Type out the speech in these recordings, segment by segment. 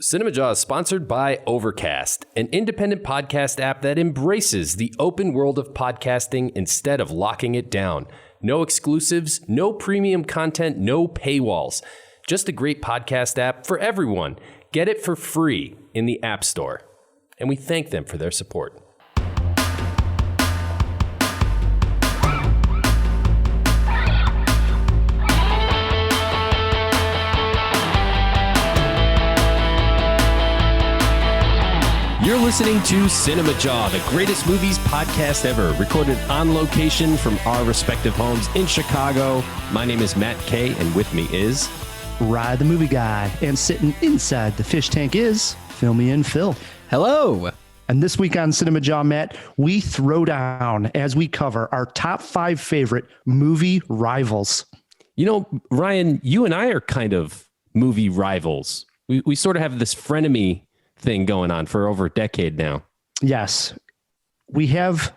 Cinemajaw is sponsored by Overcast, an independent podcast app that embraces the open world of podcasting instead of locking it down. No exclusives, no premium content, no paywalls. Just a great podcast app for everyone. Get it for free in the App Store. And we thank them for their support. You're listening to Cinemajaw, the greatest movies podcast ever, recorded on location from our respective homes in Chicago. My name is Matt Kay, and with me is... Rye the Movie Guy, and sitting inside the fish tank is Filmy and Phil. Hello. And this week on Cinemajaw, Matt, we throw down as we cover our top 5 favorite movie rivals. You know, Ryan, you and I are kind of movie rivals. We sort of have this frenemy thing going on for over a decade now. Yes, we have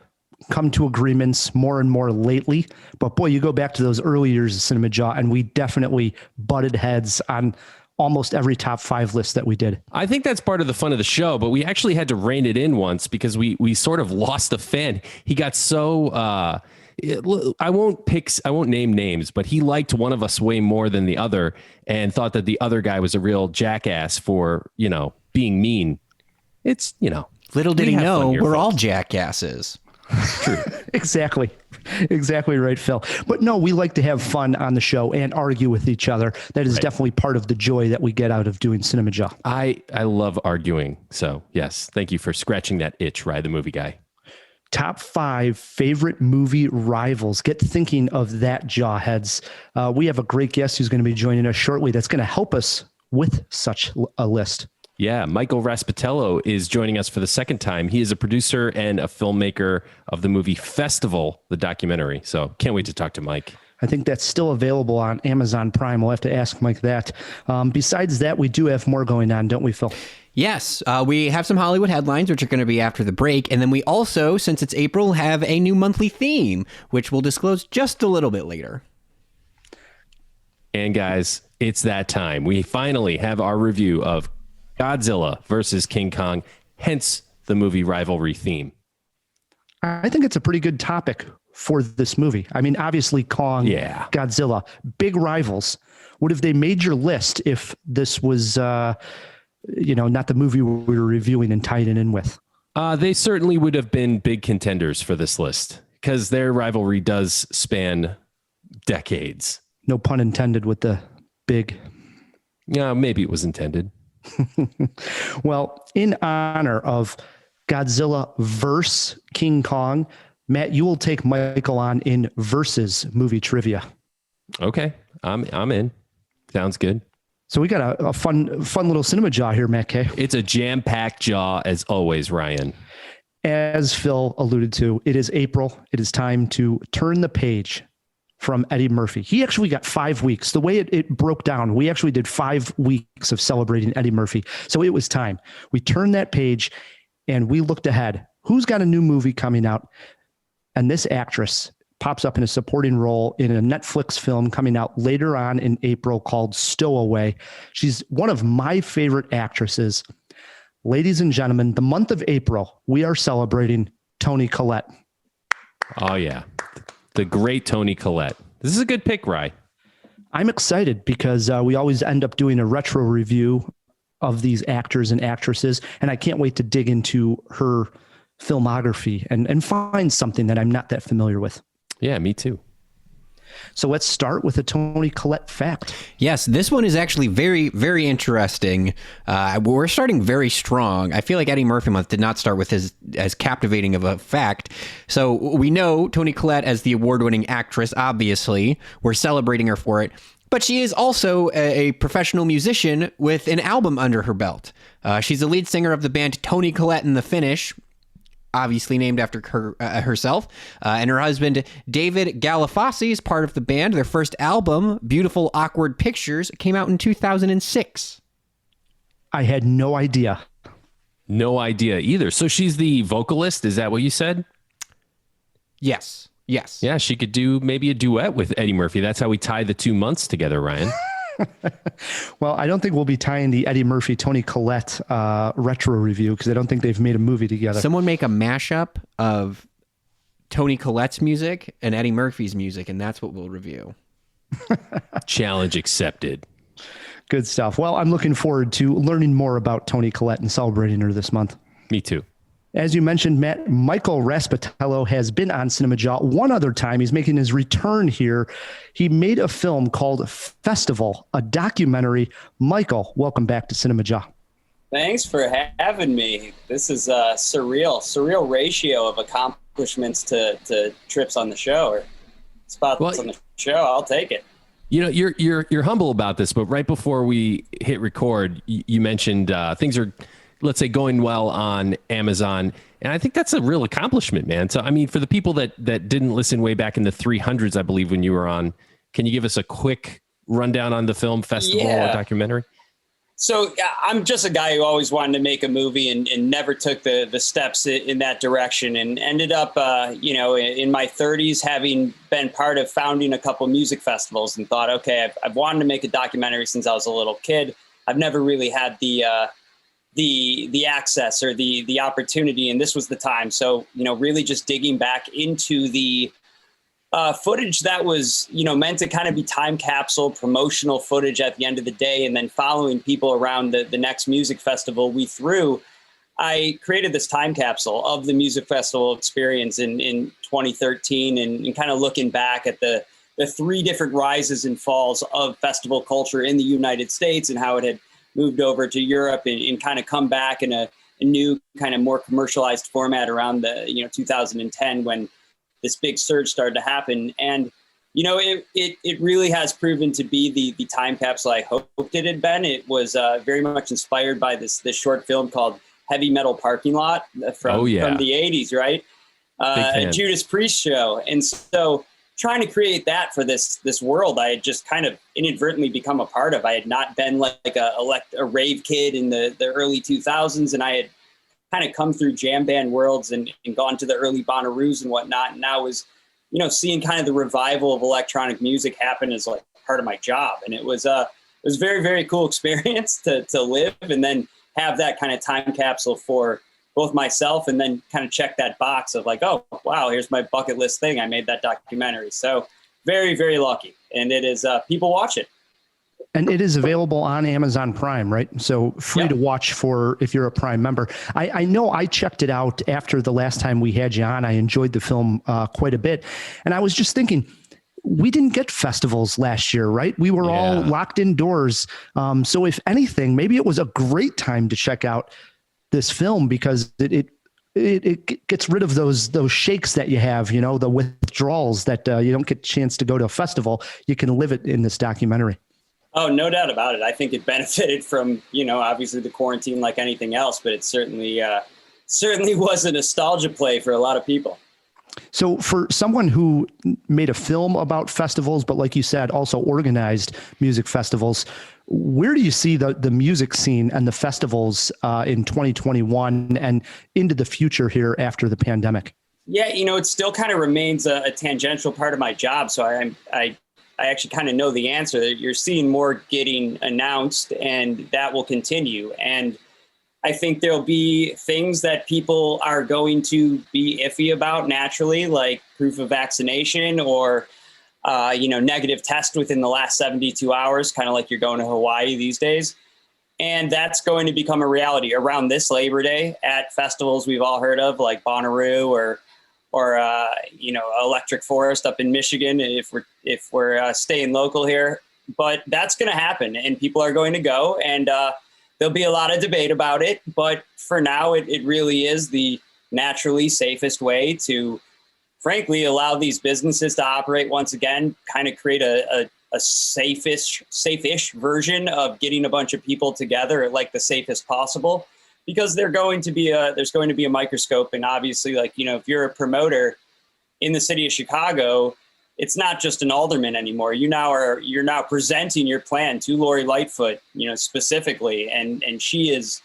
come to agreements more and more lately, but boy, you go back to those early years of Cinemajaw and we definitely butted heads on almost every top 5 list that we did. I think that's part of the fun of the show, but we actually had to rein it in once because we sort of lost a fan. He got so I won't name names, but he liked one of us way more than the other and thought that the other guy was a real jackass for, being mean. It's, little did he know here, we're folks. all jackasses. True. Exactly right, Phil. But no, we like to have fun on the show and argue with each other. That is definitely part of the joy that we get out of doing Cinemajaw. I love arguing. So yes, thank you for scratching that itch, Rye the Movie Guy. Top 5 favorite movie rivals. Get thinking of that, jawheads. We have a great guest who's going to be joining us shortly that's going to help us with such a list. Yeah, Michael Raspetello is joining us for the second time. He is a producer and a filmmaker of the movie Festival, the documentary. So can't wait to talk to Mike. I think that's still available on Amazon Prime. We'll have to ask Mike that. Besides that, we do have more going on, don't we, Phil? Yes, we have some Hollywood headlines, which are going to be after the break. And then we also, since it's April, have a new monthly theme, which we'll disclose just a little bit later. And guys, it's that time. We finally have our review of Godzilla versus King Kong, hence the movie rivalry theme. I think it's a pretty good topic for this movie. I mean, obviously Kong, Godzilla, big rivals. Would have they made your list if this was, not the movie we were reviewing and tying it in with? They certainly would have been big contenders for this list because their rivalry does span decades. No pun intended with the big. Yeah, maybe it was intended. Well, in honor of Godzilla versus King Kong, Matt, you will take Michael on in versus movie trivia. Okay, I'm in. Sounds good. So we got a fun little cinema jaw here, Matt K. It's a jam-packed jaw as always, Ryan. As Phil alluded to, it is April. It is time to turn the page from Eddie Murphy. He actually got 5 weeks. The way it broke down, we actually did 5 weeks of celebrating Eddie Murphy. So it was time. We turned that page and we looked ahead. Who's got a new movie coming out? And this actress pops up in a supporting role in a Netflix film coming out later on in April called Stowaway. She's one of my favorite actresses. Ladies and gentlemen, the month of April, we are celebrating Toni Collette. Oh, yeah. The great Toni Collette. This is a good pick, Rye. I'm excited because we always end up doing a retro review of these actors and actresses, and I can't wait to dig into her filmography and find something that I'm not that familiar with. Yeah, me too. So let's start with a Toni Collette fact. Yes, this one is actually very, very interesting. We're starting very strong. I feel like Eddie Murphy Month did not start with as captivating of a fact. So we know Toni Collette as the award-winning actress, obviously. We're celebrating her for it. But she is also a professional musician with an album under her belt. She's the lead singer of the band Toni Collette and the Finish, obviously named after herself, and her husband, David Galafasi, is part of the band. Their first album, Beautiful Awkward Pictures, came out in 2006. I had no idea. No idea either. So she's the vocalist. Is that what you said? Yes. Yeah, she could do maybe a duet with Eddie Murphy. That's how we tie the 2 months together, Ryan. Well, I don't think we'll be tying the Eddie Murphy, Tony Collette retro review because I don't think they've made a movie together. Someone make a mashup of Tony Collette's music and Eddie Murphy's music, and that's what we'll review. Challenge accepted. Good stuff. Well, I'm looking forward to learning more about Tony Collette and celebrating her this month. Me too. As you mentioned, Matt, Michael Raspetello has been on Cinemajaw one other time. He's making his return here. He made a film called Festival, a documentary. Michael, welcome back to Cinemajaw. Thanks for having me. This is a surreal ratio of accomplishments to trips on the show or spots on the show. I'll take it. You know, you're humble about this, but right before we hit record, you mentioned things are, let's say, going well on Amazon. And I think that's a real accomplishment, man. So, I mean, for the people that didn't listen way back in the 300s, I believe, when you were on, can you give us a quick rundown on the film Festival or documentary? So I'm just a guy who always wanted to make a movie and never took the steps in that direction, and ended up, in my 30s, having been part of founding a couple music festivals, and thought, okay, I've wanted to make a documentary since I was a little kid. I've never really had the access or the opportunity, and this was the time. So, really just digging back into the footage that was, meant to kind of be time capsule promotional footage at the end of the day, and then following people around the next music festival we threw. I created this time capsule of the music festival experience in 2013, and kind of looking back at the three different rises and falls of festival culture in the United States and how it had moved over to Europe and kind of come back in a new kind of more commercialized format around the 2010 when this big surge started to happen. And it really has proven to be the time capsule I hoped it had been. It was very much inspired by this short film called Heavy Metal Parking Lot from the 80s, right? A Judas Priest show. And so trying to create that for this world I had just kind of inadvertently become a part of. I had not been like a rave kid in the early 2000s, and I had kind of come through jam band worlds and gone to the early Bonnaroos and whatnot. And now was, seeing kind of the revival of electronic music happen as like part of my job. And it was very, very cool experience to live and then have that kind of time capsule for both myself and then kind of check that box of like, oh, wow, here's my bucket list thing. I made that documentary. So very, very lucky. And it is, people watch it. And it is available on Amazon Prime, right? So free to watch for if you're a Prime member. I know I checked it out after the last time we had you on. I enjoyed the film quite a bit. And I was just thinking, we didn't get festivals last year, right? We were all locked indoors. So if anything, maybe it was a great time to check out this film because it gets rid of those shakes that you have, the withdrawals that you don't get a chance to go to a festival. You can live it in this documentary. Oh, no doubt about it. I think it benefited from, obviously the quarantine like anything else, but it certainly was a nostalgia play for a lot of people. So for someone who made a film about festivals, but like you said, also organized music festivals, where do you see the music scene and the festivals in 2021 and into the future here after the pandemic? Yeah, it still kind of remains a tangential part of my job. So I actually kind of know the answer. You're seeing more getting announced, and that will continue. And I think there'll be things that people are going to be iffy about naturally, like proof of vaccination or, negative test within the last 72 hours, kind of like you're going to Hawaii these days. And that's going to become a reality around this Labor Day at festivals we've all heard of, like Bonnaroo or Electric Forest up in Michigan, if we're staying local here. But that's going to happen, and people are going to go, and there'll be a lot of debate about it. But for now, it really is the naturally safest way to, frankly, allow these businesses to operate once again, kind of create a safe-ish version of getting a bunch of people together at like the safest possible. Because there's going to be a microscope, and obviously, if you're a promoter in the city of Chicago, it's not just an alderman anymore. You're now presenting your plan to Lori Lightfoot, specifically, and she is,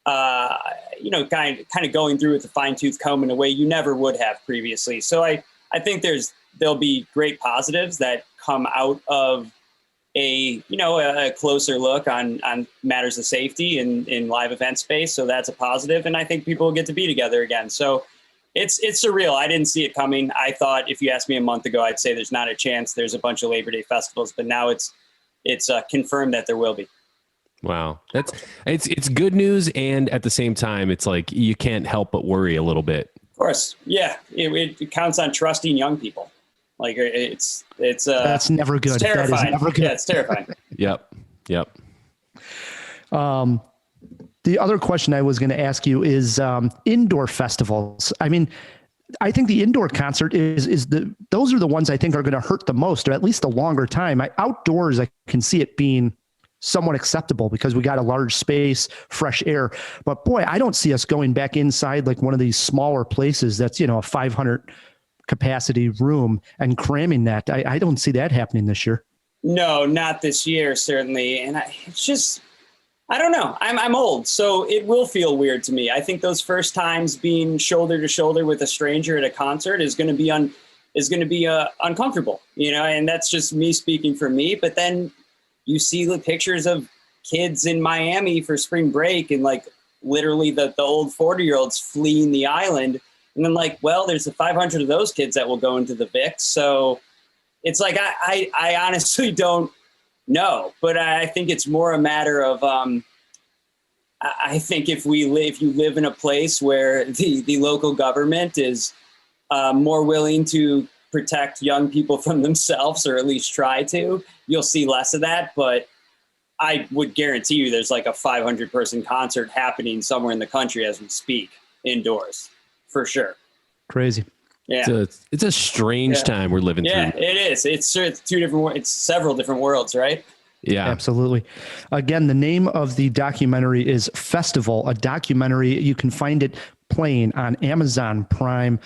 kind of going through with a fine-tooth comb in a way you never would have previously. So I think there'll be great positives that come out of a closer look on matters of safety in live event space. So that's a positive. And I think people will get to be together again. So it's surreal. I didn't see it coming. I thought if you asked me a month ago, I'd say there's not a chance there's a bunch of Labor Day festivals, but now it's confirmed that there will be. Wow. It's good news. And at the same time, it's like, you can't help but worry a little bit. Of course. Yeah. It counts on trusting young people. Like it's that's never good. It's terrifying. That is never good. Yeah, it's terrifying. Yep. The other question I was going to ask you is indoor festivals. I mean, I think the indoor concert those are the ones I think are going to hurt the most, or at least a longer time. Outdoors, I can see it being somewhat acceptable because we got a large space, fresh air. But boy, I don't see us going back inside like one of these smaller places that's, a 500 capacity room and cramming that. I don't see that happening this year. No, not this year, certainly. And it's just, I don't know. I'm old, so it will feel weird to me. I think those first times being shoulder to shoulder with a stranger at a concert is going to be uncomfortable, and that's just me speaking for me. But then you see the pictures of kids in Miami for spring break and like literally the old 40-year-olds fleeing the island. And then there's the 500 of those kids that will go into the VIX. So it's like, I honestly don't know, but I think it's more a matter of, I think if you live in a place where the local government is more willing to protect young people from themselves, or at least try to, you'll see less of that. But I would guarantee you there's like a 500 person concert happening somewhere in the country as we speak, indoors, for sure. Crazy. Yeah. It's a strange time we're living through. Yeah, it is. It's several different worlds, right? Yeah, absolutely. Again, the name of the documentary is Festival, a documentary. You can find it playing on Amazon Prime.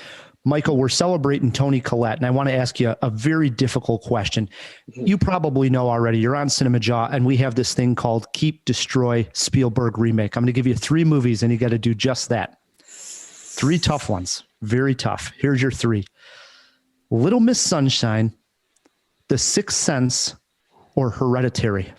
Michael, we're celebrating Toni Collette, and I want to ask you a very difficult question. You probably know already. You're on Cinemajaw, and we have this thing called Keep, Destroy, Spielberg Remake. I'm going to give you 3 movies, and you got to do just that. 3 tough ones. Very tough. Here's your 3. Little Miss Sunshine, The Sixth Sense, or Hereditary?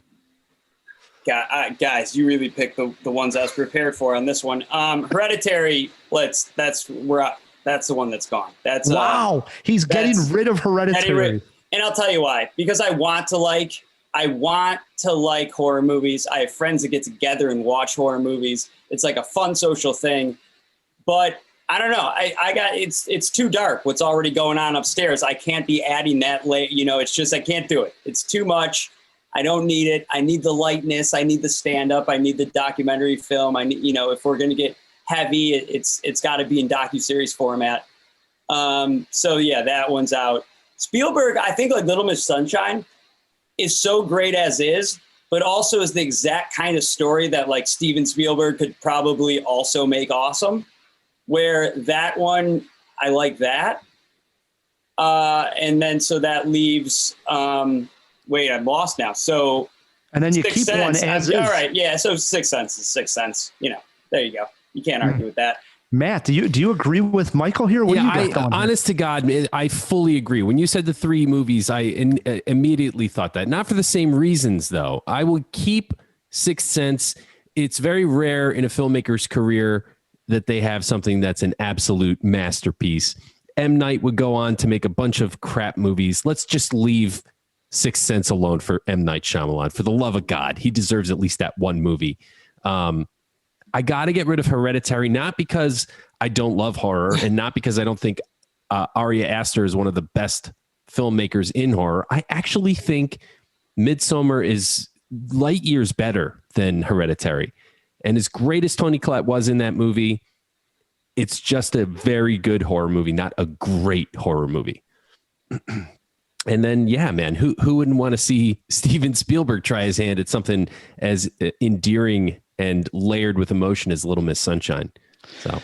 Guys, you really picked the ones I was prepared for on this one. Hereditary, that's the one that's gone. That's wow. He's getting rid of Hereditary. And I'll tell you why. Because I want to like horror movies. I have friends that get together and watch horror movies. It's like a fun social thing. But I don't know. It's too dark. What's already going on upstairs. I can't be adding that late. It's just, I can't do it. It's too much. I don't need it. I need the lightness. I need the stand up. I need the documentary film. I need, if we're going to get heavy, it's got to be in docuseries format. So yeah, that one's out. Spielberg, I think like Little Miss Sunshine is so great as is, but also is the exact kind of story that like Steven Spielberg could probably also make awesome. Where that one, I like that. And then, so that leaves, wait, I'm lost now. So, and then you keep one as is. All right. Yeah. So Sixth Sense is Sixth Sense. There you go. You can't argue with that. Matt, do you agree with Michael here? What honest to God, I fully agree. When you said the 3 movies, I immediately thought that. Not for the same reasons, though. I will keep Sixth Sense. It's very rare in a filmmaker's career that they have something that's an absolute masterpiece. M. Night would go on to make a bunch of crap movies. Let's just leave Sixth Sense alone for M. Night Shyamalan. For the love of God, he deserves at least that one movie. I got to get rid of Hereditary, not because I don't love horror and not because I don't think Ari Aster is one of the best filmmakers in horror. I actually think Midsommar is light years better than Hereditary. And as great as Toni Collette was in that movie, it's just a very good horror movie, not a great horror movie. And then, yeah, man, who wouldn't want to see Steven Spielberg try his hand at something as endearing and layered with emotion as Little Miss Sunshine? So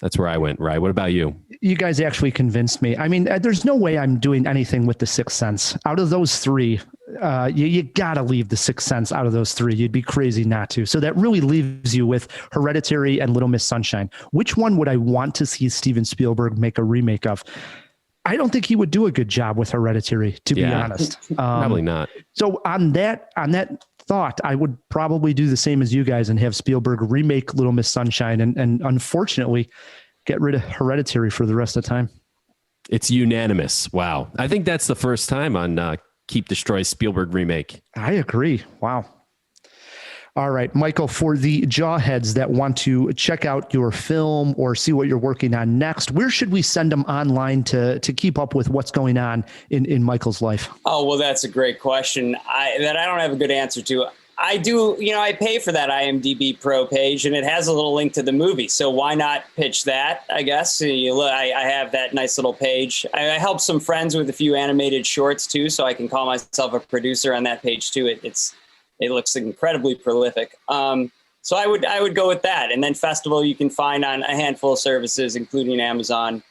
that's where I went. Right. What about you? You guys actually convinced me. I mean, there's no way I'm doing anything with The Sixth Sense. Out of those 3, you got to leave The Sixth Sense out of those 3. You'd be crazy not to. So that really leaves you with Hereditary and Little Miss Sunshine. Which one would I want to see Steven Spielberg make a remake of? I don't think he would do a good job with Hereditary, to be honest. Probably not. So on that thought, I would probably do the same as you guys and have Spielberg remake Little Miss Sunshine and unfortunately get rid of Hereditary for the rest of the time. It's unanimous. Wow. I think that's the first time on Keep Destroy Spielberg remake. I agree. Wow. All right, Michael, for the jawheads that want to check out your film or see what you're working on next, where should we send them online to keep up with what's going on in Michael's life? Oh, well, that's a great question that I don't have a good answer to. I do, I pay for that IMDb Pro page, and it has a little link to the movie. So why not pitch that, I guess? I have that nice little page. I help some friends with a few animated shorts, too, so I can call myself a producer on that page, too. It looks incredibly prolific. So I would go with that. And then Festival you can find on a handful of services, including Amazon.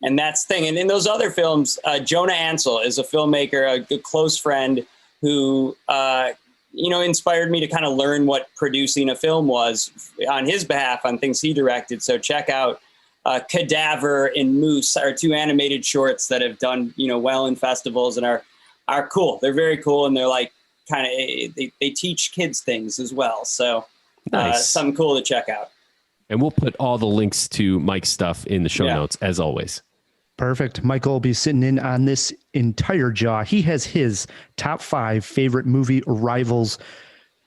And that's the thing. And in those other films, Jonah Ansel is a filmmaker, a close friend who, inspired me to kind of learn what producing a film was on his behalf on things he directed. So check out Cadaver and Moose, our two animated shorts that have done, well in festivals and are cool. They're very cool. And they're like, kind of they teach kids things as well, so nice. Something cool to check out. And we'll put all the links to Mike's stuff in the show notes as always. Perfect. Michael will be sitting in on this entire jaw. He has his top 5 favorite movie rivals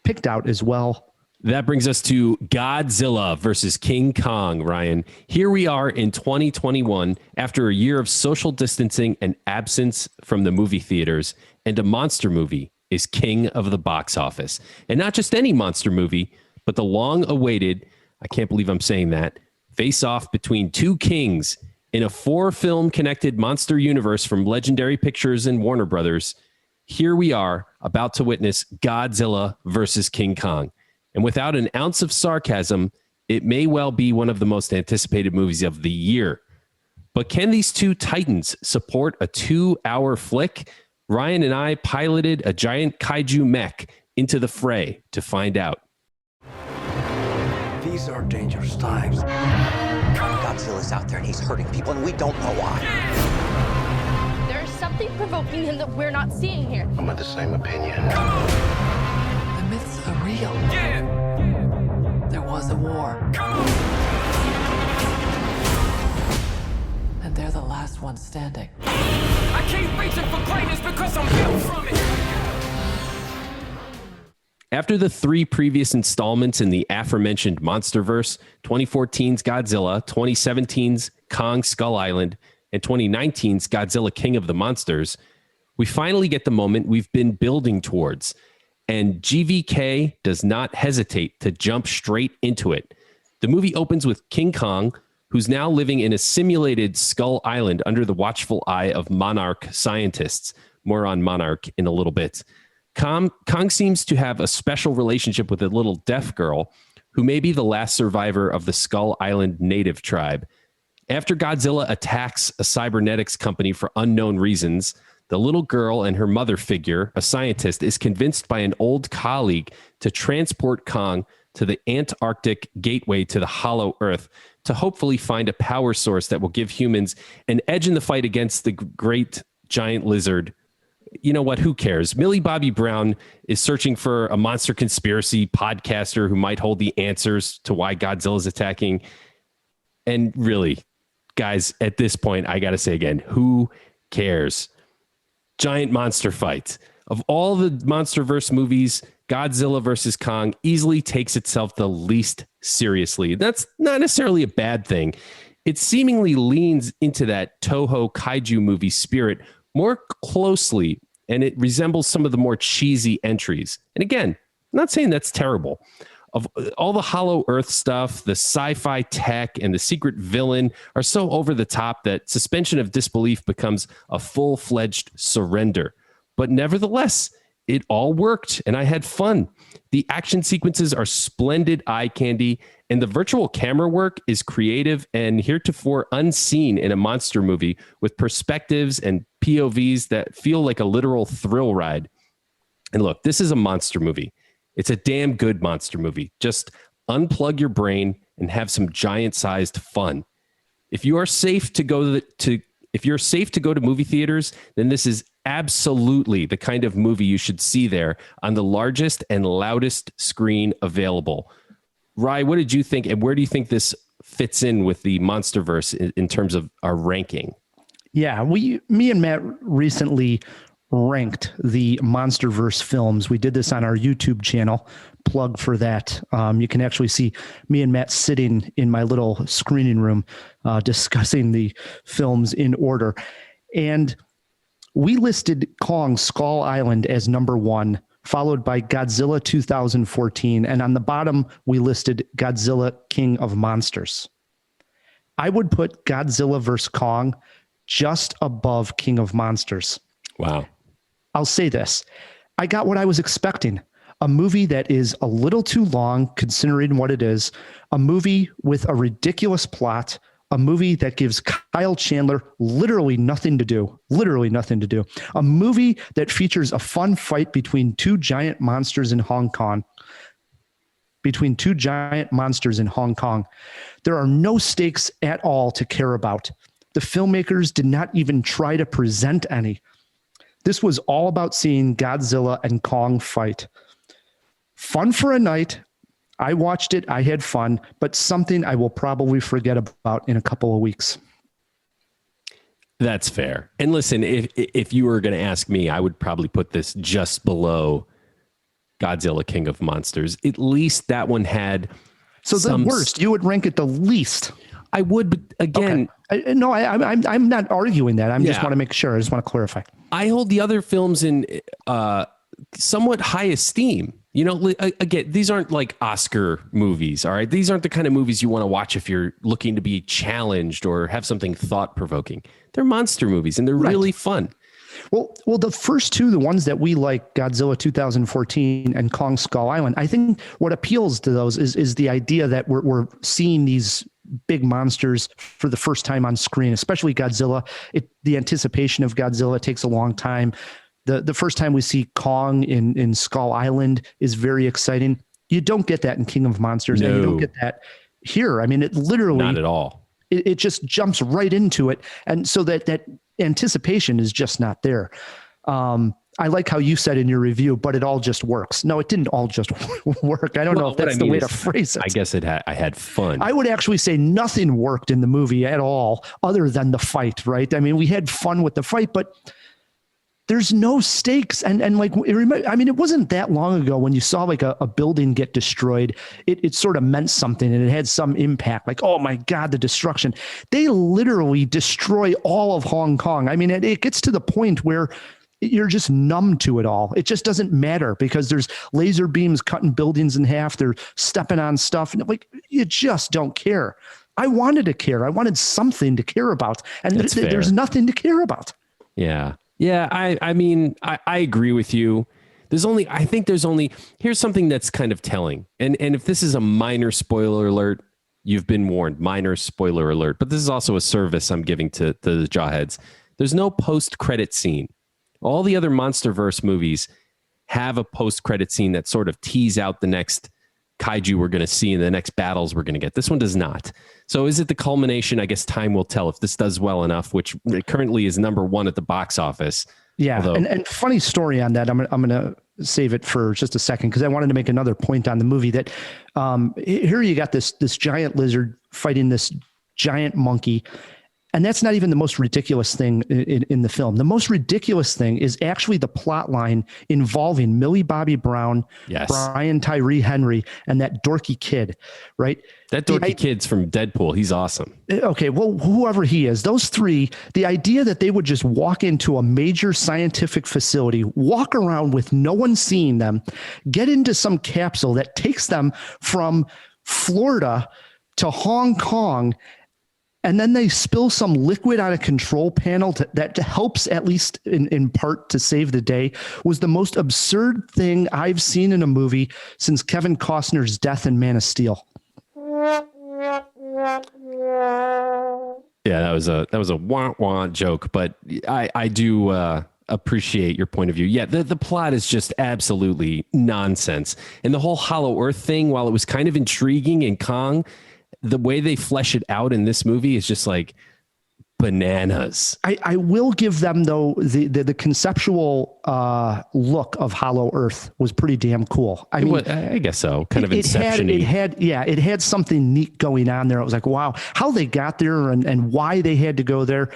picked out as well. That brings us to Godzilla versus King Kong, Ryan. Here we are in 2021 after a year of social distancing and absence from the movie theaters, and a monster movie is king of the box office. And not just any monster movie, but the long-awaited, I can't believe I'm saying that, face-off between two kings in a 4-film connected monster universe from Legendary Pictures and Warner Brothers. Here we are about to witness Godzilla versus King Kong. And without an ounce of sarcasm, it may well be one of the most anticipated movies of the year. But can these two titans support a 2-hour flick? Ryan and I piloted a giant kaiju mech into the fray to find out. These are dangerous times. Godzilla's out there and he's hurting people and we don't know why. There's something provoking him that we're not seeing here. I'm of the same opinion. The myths are real. There was a war. And they're the last ones standing. I keep reaching for greatness because I'm built from it. After the 3 previous installments in the aforementioned Monsterverse, 2014's Godzilla, 2017's Kong Skull Island, and 2019's Godzilla King of the Monsters, we finally get the moment we've been building towards. And GVK does not hesitate to jump straight into it. The movie opens with King Kong, who's now living in a simulated Skull Island under the watchful eye of Monarch scientists. More on Monarch in a little bit. Kong seems to have a special relationship with a little deaf girl who may be the last survivor of the Skull Island native tribe. After Godzilla attacks a cybernetics company for unknown reasons, the little girl and her mother figure, a scientist, is convinced by an old colleague to transport Kong to the Antarctic gateway to the Hollow Earth to hopefully find a power source that will give humans an edge in the fight against the great giant lizard. You know what? Who cares? Millie Bobby Brown is searching for a monster conspiracy podcaster who might hold the answers to why Godzilla is attacking. And really, guys, at this point, I got to say again, who cares? Giant monster fight. Of all the Monsterverse movies, Godzilla versus Kong easily takes itself the least seriously. That's not necessarily a bad thing. It seemingly leans into that Toho kaiju movie spirit more closely, and it resembles some of the more cheesy entries. And again, I'm not saying that's terrible. Of all the Hollow Earth stuff, the sci-fi tech and the secret villain are so over the top that suspension of disbelief becomes a full-fledged surrender. But nevertheless, it all worked and I had fun. The action sequences are splendid eye candy, and the virtual camera work is creative and heretofore unseen in a monster movie, with perspectives and POVs that feel like a literal thrill ride. And look, this is a monster movie. It's a damn good monster movie. Just unplug your brain and have some giant-sized fun. If you are safe to go to if you're safe to go to movie theaters, then this is absolutely the kind of movie you should see there on the largest and loudest screen available. Rye, what did you think, and where do you think this fits in with the Monsterverse in terms of our ranking? Yeah, me and Matt recently ranked the Monsterverse films. We did this on our YouTube channel. Plug for that. You can actually see me and Matt sitting in my little screening room discussing the films in order. And we listed Kong Skull Island as number 1, followed by Godzilla 2014. And on the bottom, we listed Godzilla King of Monsters. I would put Godzilla vs. Kong just above King of Monsters. Wow. I'll say this. I got what I was expecting. A movie that is a little too long, considering what it is. A movie with a ridiculous plot. A movie that gives Kyle Chandler literally nothing to do. A movie that features a fun fight between two giant monsters in Hong Kong. There are no stakes at all to care about. The filmmakers did not even try to present any. This was all about seeing Godzilla and Kong fight. Fun for a night. I watched it. I had fun, but something I will probably forget about in a couple of weeks. That's fair. And listen, if you were going to ask me, I would probably put this just below Godzilla King of Monsters. At least that one had. So the worst, you would rank it the least. I would, but again, okay. I'm not arguing that. I just want to make sure. I just want to clarify. I hold the other films in somewhat high esteem. You know, again, these aren't like Oscar movies. All right. These aren't the kind of movies you want to watch if you're looking to be challenged or have something thought provoking. They're monster movies and they're really fun. Well, the first two, the ones that we like, Godzilla 2014 and Kong Skull Island, I think what appeals to those is the idea that we're seeing these big monsters for the first time on screen, especially Godzilla. The anticipation of Godzilla takes a long time. The first time we see Kong in Skull Island is very exciting. You don't get that in King of Monsters, and you don't get that here. I mean, it literally not at all. It just jumps right into it, and so that anticipation is just not there. I like how you said in your review, but it all just works. No, it didn't all just work. I don't know if that's the way to phrase it. I guess I had fun. I would actually say nothing worked in the movie at all other than the fight, right? I mean, we had fun with the fight, but there's no stakes. And like, it wasn't that long ago when you saw like a building get destroyed, it sort of meant something and it had some impact. Like, oh my God, the destruction. They literally destroy all of Hong Kong. I mean, it gets to the point where you're just numb to it all. It just doesn't matter because there's laser beams cutting buildings in half. They're stepping on stuff. And like, you just don't care. I wanted to care. I wanted something to care about. And there's nothing to care about. Yeah. Yeah. I mean, I agree with you. Here's something that's kind of telling. And if this is a minor spoiler alert, you've been warned, minor spoiler alert, but this is also a service I'm giving to the Jawheads. There's no post-credit scene. All the other Monsterverse movies have a post-credit scene that sort of tease out the next kaiju we're going to see and the next battles we're going to get. This one does not. So is it the culmination? I guess time will tell if this does well enough, which currently is number 1 at the box office. Yeah. And funny story on that. I'm going to save it for just a second because I wanted to make another point on the movie that here you got this giant lizard fighting this giant monkey. And that's not even the most ridiculous thing in the film. The most ridiculous thing is actually the plot line involving Millie Bobby Brown, Brian Tyree Henry, and that dorky kid, right? That dorky kid's from Deadpool. He's awesome. Okay, well, whoever he is, those three, the idea that they would just walk into a major scientific facility, walk around with no one seeing them, get into some capsule that takes them from Florida to Hong Kong, and then they spill some liquid on a control panel that helps, at least in part, to save the day, was the most absurd thing I've seen in a movie since Kevin Costner's death in Man of Steel. Yeah, that was a wah-wah joke, but I do appreciate your point of view. Yeah, the plot is just absolutely nonsense. And the whole Hollow Earth thing, while it was kind of intriguing in Kong, the way they flesh it out in this movie is just like bananas. I will give them though the conceptual look of Hollow Earth was pretty damn cool. I mean, I guess so. Kind of it Inception-y. It had something neat going on there. I was like, wow, how they got there and why they had to go there.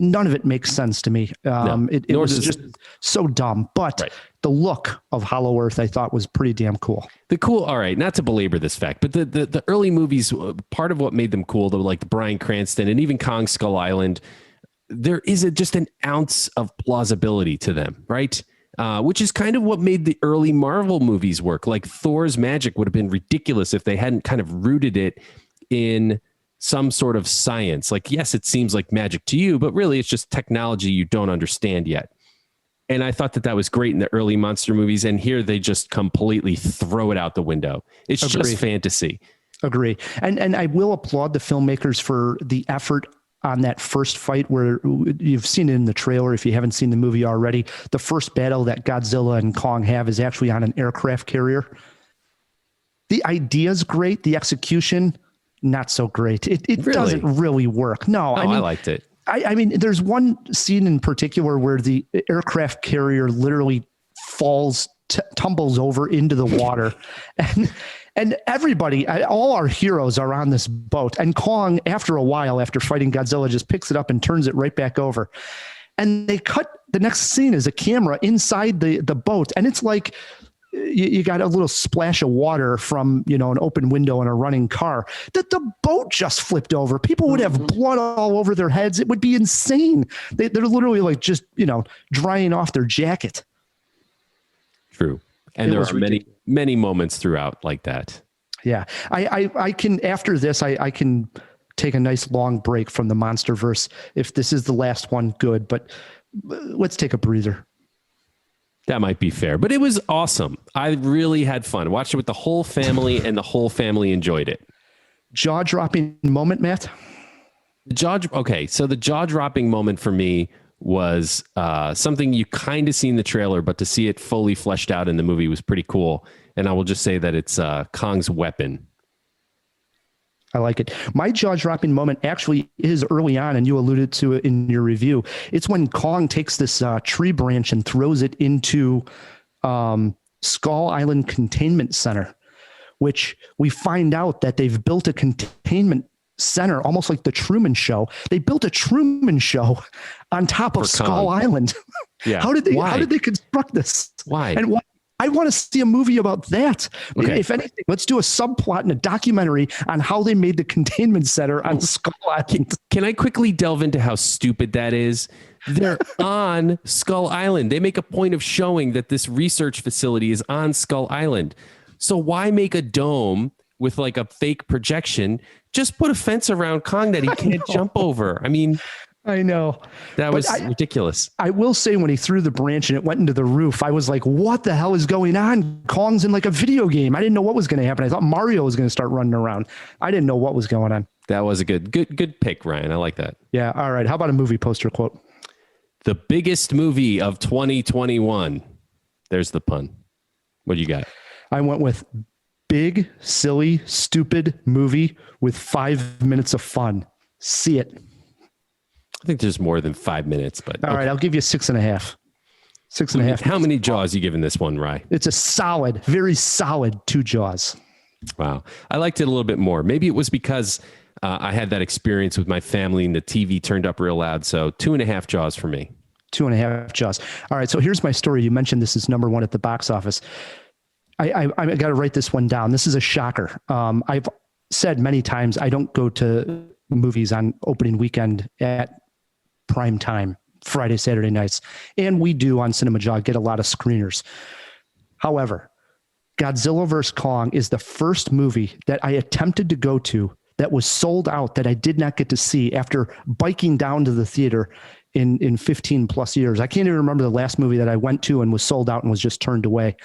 None of it makes sense to me. It was just so dumb. But the look of Hollow Earth, I thought, was pretty damn cool. All right, not to belabor this fact, but the early movies, part of what made them cool, though, like the Bryan Cranston and even Kong Skull Island, there is just an ounce of plausibility to them, right? Which is kind of what made the early Marvel movies work. Like Thor's magic would have been ridiculous if they hadn't kind of rooted it in some sort of science. Like, yes, it seems like magic to you, but really it's just technology you don't understand yet. And I thought that was great in the early monster movies. And here they just completely throw it out the window. It's just fantasy. Agree. And I will applaud the filmmakers for the effort on that first fight, where you've seen it in the trailer. If you haven't seen the movie already, the first battle that Godzilla and Kong have is actually on an aircraft carrier. The idea is great. The execution, not so great. It really doesn't really work. No, I liked it. I mean, there's one scene in particular where the aircraft carrier literally tumbles over into the water, and everybody, all our heroes are on this boat. And Kong, after a while, after fighting Godzilla, just picks it up and turns it right back over. And they cut the next scene is a camera inside the boat, and it's like you got a little splash of water from, an open window in a running car. That the boat just flipped over. People would have blood all over their heads. It would be insane. They're literally like just, drying off their jacket. True. And there are many moments throughout like that. Yeah. I can, after this, I can take a nice long break from the Monsterverse. If this is the last one, good, but let's take a breather. That might be fair, but it was awesome. I really had fun. Watched it with the whole family, and the whole family enjoyed it. Jaw-dropping moment, Matt? Okay, so the jaw-dropping moment for me was something you kind of see in the trailer, but to see it fully fleshed out in the movie was pretty cool. And I will just say that it's Kong's weapon. I like it. My jaw-dropping moment actually is early on, and you alluded to it in your review. It's when Kong takes this tree branch and throws it into Skull Island Containment Center, which we find out that they've built a containment center, almost like the Truman Show. They built a Truman Show on top of Skull Island. Yeah. How did they construct this? Why? And why? I want to see a movie about that. Okay. If anything, let's do a subplot and a documentary on how they made the containment center on Skull Island. Can I quickly delve into how stupid that is? They're on Skull Island. They make a point of showing that this research facility is on Skull Island. So why make a dome with like a fake projection? Just put a fence around Kong that he can't jump over. I mean, I know. That was ridiculous. I will say, when he threw the branch and it went into the roof, I was like, what the hell is going on? Kong's in like a video game. I didn't know what was going to happen. I thought Mario was going to start running around. I didn't know what was going on. That was a good pick, Ryan. I like that. Yeah. All right. How about a movie poster quote? The biggest movie of 2021. There's the pun. What do you got? I went with big, silly, stupid movie with 5 minutes of fun. See it. I think there's more than 5 minutes, but all right, I'll give you 6.5. 6.5. How many jaws you giving this one, Rye? It's a solid, very solid 2 jaws. Wow. I liked it a little bit more. Maybe it was because I had that experience with my family and the TV turned up real loud. So 2.5 jaws for me. 2.5 jaws. All right. So here's my story. You mentioned this is number 1 at the box office. I got to write this one down. This is a shocker. I've said many times, I don't go to movies on opening weekend at prime time, Friday, Saturday nights. And we do on Cinemajaw get a lot of screeners. However, Godzilla vs. Kong is the first movie that I attempted to go to that was sold out, that I did not get to see after biking down to the theater in 15 plus years. I can't even remember the last movie that I went to and was sold out and was just turned away.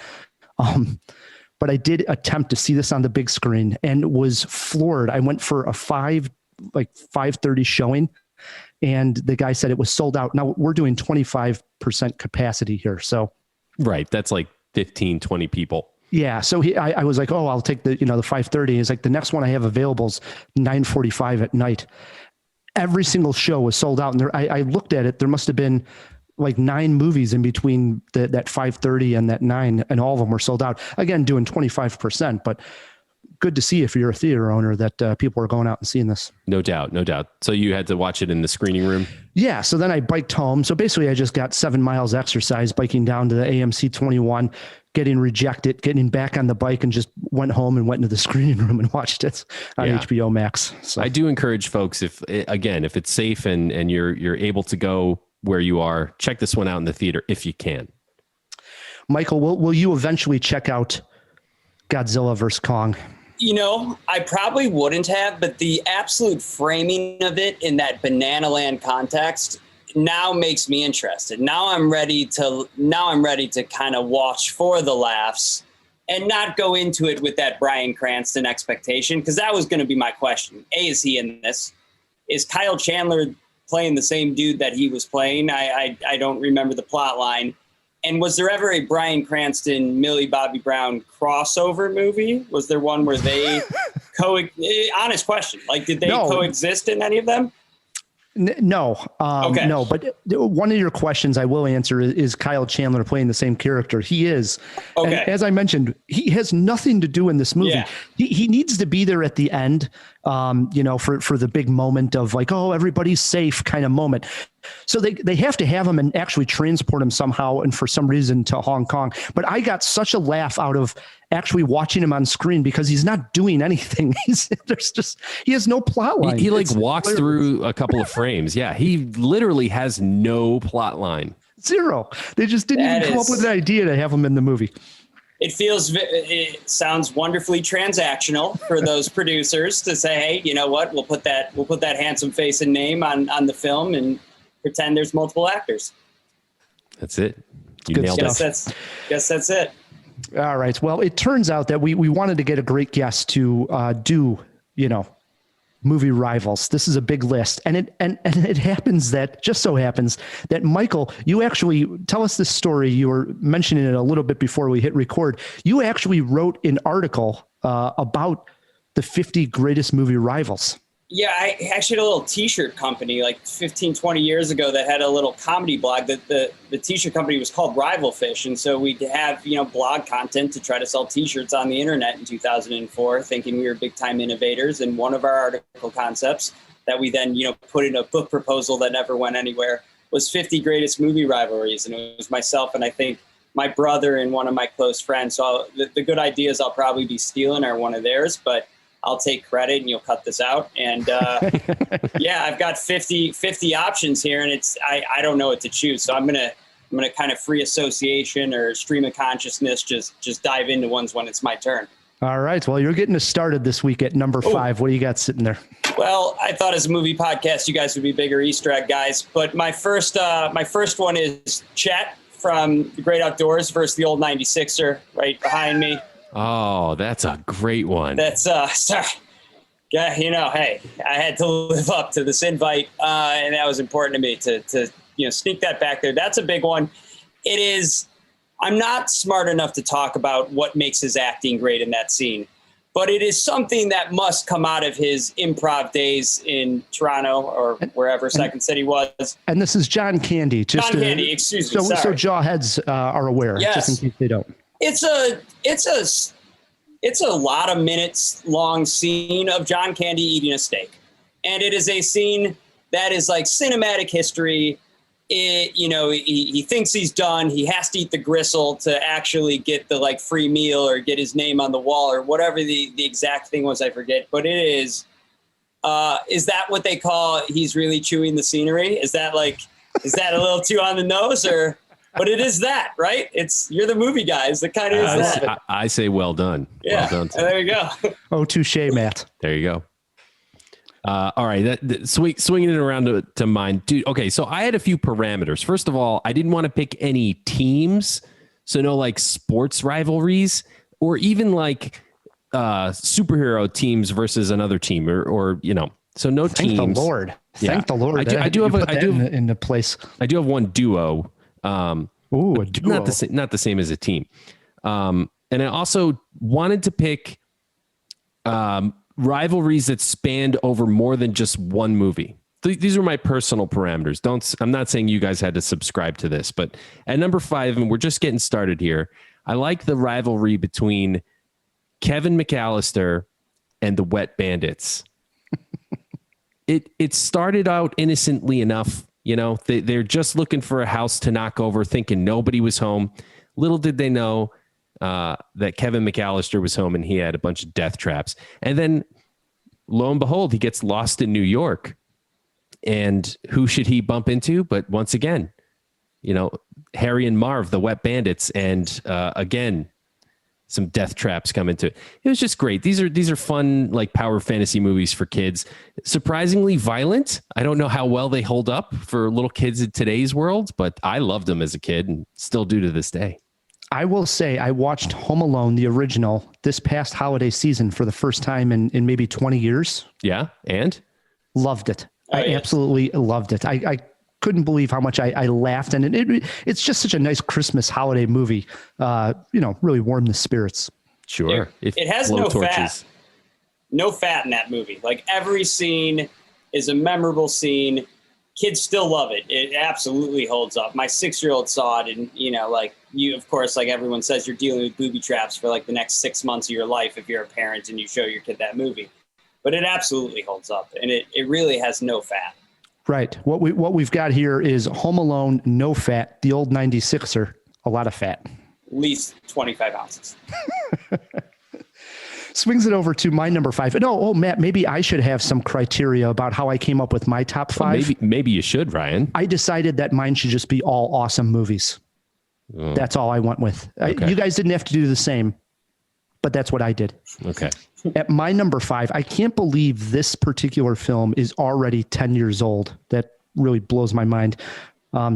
But I did attempt to see this on the big screen and was floored. I went for a 5:30 showing, and the guy said it was sold out. Now we're doing 25% capacity here. So, right. That's like 15, 20 people. Yeah. So I was like, oh, I'll take the 5:30. He's like, the next one I have available is 9:45 at night. every single show was sold out. And I looked at it. There must have been like 9 movies in between that 5:30 and that 9, and all of them were sold out. Again, doing 25%, but good to see if you're a theater owner that people are going out and seeing this. No doubt. So you had to watch it in the screening room? Yeah. So then I biked home. So basically I just got 7 miles exercise biking down to the AMC 21, getting rejected, getting back on the bike, and just went home and went into the screening room and watched it on HBO Max. So I do encourage folks, if it's safe and you're able to go where you are, check this one out in the theater if you can. Michael, will you eventually check out Godzilla vs. Kong? I probably wouldn't have, but the absolute framing of it in that Banana Land context now makes me interested. Now I'm ready to kind of watch for the laughs and not go into it with that Bryan Cranston expectation, because that was going to be my question. A, is he in this? Is Kyle Chandler playing the same dude that he was playing? I don't remember the plot line. And was there ever a Bryan Cranston, Millie Bobby Brown crossover movie? Was there one where they honest question, like, did they coexist in any of them? No. Okay. No, but one of your questions I will answer is Kyle Chandler playing the same character? He is. Okay. And as I mentioned, he has nothing to do in this movie. Yeah. He needs to be there at the end, for the big moment of like, oh, everybody's safe kind of moment. So they have to have him and actually transport him somehow, and for some reason to Hong Kong. But I got such a laugh out of actually watching him on screen because he's not doing anything. He has no plot line. He walks through a couple of frames. Yeah, he literally has no plot line. Zero. They just didn't even come up with an idea to have him in the movie. It sounds wonderfully transactional for those producers to say, hey, you know what? We'll put that handsome face and name on the film and pretend there's multiple actors. That's it. You Good nailed stuff. it. Guess that's it. All right. Well, it turns out that we wanted to get a great guest to do, movie rivals. This is a big list. And it just so happens that Michael, you actually tell us this story. You were mentioning it a little bit before we hit record. You actually wrote an article about the 50 greatest movie rivals. Yeah, I actually had a little t-shirt company like 15, 20 years ago that had a little comedy blog. That the t-shirt company was called Rival Fish. And so we'd have, blog content to try to sell t-shirts on the internet in 2004, thinking we were big time innovators. And one of our article concepts that we then, put in a book proposal that never went anywhere was 50 greatest movie rivalries. And it was myself and I think my brother and one of my close friends. So the good ideas I'll probably be stealing are one of theirs, but I'll take credit and you'll cut this out. And I've got 50 options here, and I don't know what to choose. So I'm gonna kind of free association or stream of consciousness, just dive into ones when it's my turn. All right. Well, you're getting us started this week at number 5. What do you got sitting there? Well, I thought as a movie podcast, you guys would be bigger Easter egg guys. But my first one is Chet from The Great Outdoors versus the old 96er right behind me. Oh, that's a great one. That's sorry. Yeah, hey, I had to live up to this invite, and that was important to me to sneak that back there. That's a big one. It is. I'm not smart enough to talk about what makes his acting great in that scene, but it is something that must come out of his improv days in Toronto or wherever Second City was. And this is John Candy. Candy, excuse me. So Jawheads are aware, yes. Just in case they don't. It's a lot of minutes long scene of John Candy eating a steak. And it is a scene that is like cinematic history. He thinks he's done. He has to eat the gristle to actually get the free meal or get his name on the wall or whatever the exact thing was. I forget, but it is that what they call he's really chewing the scenery? Is that a little too on the nose or? But it is that, right? You're the movie guys. It kind of is that. I say well done. Yeah, well done. There you go. Oh, touche, Matt. There you go. All right, swinging it around to mine, dude. Okay, so I had a few parameters. First of all, I didn't want to pick any teams, so no sports rivalries or even superhero teams versus another team or so no teams. Thank the Lord. Yeah. Thank the Lord. I do have in a place. I do have one duo. Ooh, a duo. Not the same as a team. And I also wanted to pick rivalries that spanned over more than just one movie. these are my personal parameters. I'm not saying you guys had to subscribe to this, but at number 5, and we're just getting started here, I like the rivalry between Kevin McAllister and the Wet Bandits. It started out innocently enough. They're just looking for a house to knock over, thinking nobody was home. Little did they know that Kevin McAllister was home and he had a bunch of death traps. And then lo and behold, he gets lost in New York. And who should he bump into? But once again, Harry and Marv, the Wet Bandits. And again, some death traps come into it. It was just great. These are fun, like power fantasy movies for kids. Surprisingly violent. I don't know how well they hold up for little kids in today's world, but I loved them as a kid and still do to this day. I will say I watched Home Alone, the original, this past holiday season for the first time in maybe 20 years. Yeah. And? Loved it. I absolutely loved it. I couldn't believe how much I laughed. And it's just such a nice Christmas holiday movie. Really warmed the spirits. Sure. It has no fat. No fat in that movie. Like every scene is a memorable scene. Kids still love it. It absolutely holds up. My 6-year-old saw it, and of course, like everyone says, you're dealing with booby traps for like the next 6 months of your life if you're a parent and you show your kid that movie. But it absolutely holds up, and it really has no fat. Right. What we've got here is Home Alone, no fat. The old 96er, a lot of fat. At least 25 ounces. Swings it over to my number 5. No, Matt, maybe I should have some criteria about how I came up with my top 5. Maybe you should, Ryan. I decided that mine should just be all awesome movies. That's all I went with. Okay. You guys didn't have to do the same, but that's what I did. Okay. At my number 5, I can't believe this particular film is already 10 years old. That really blows my mind.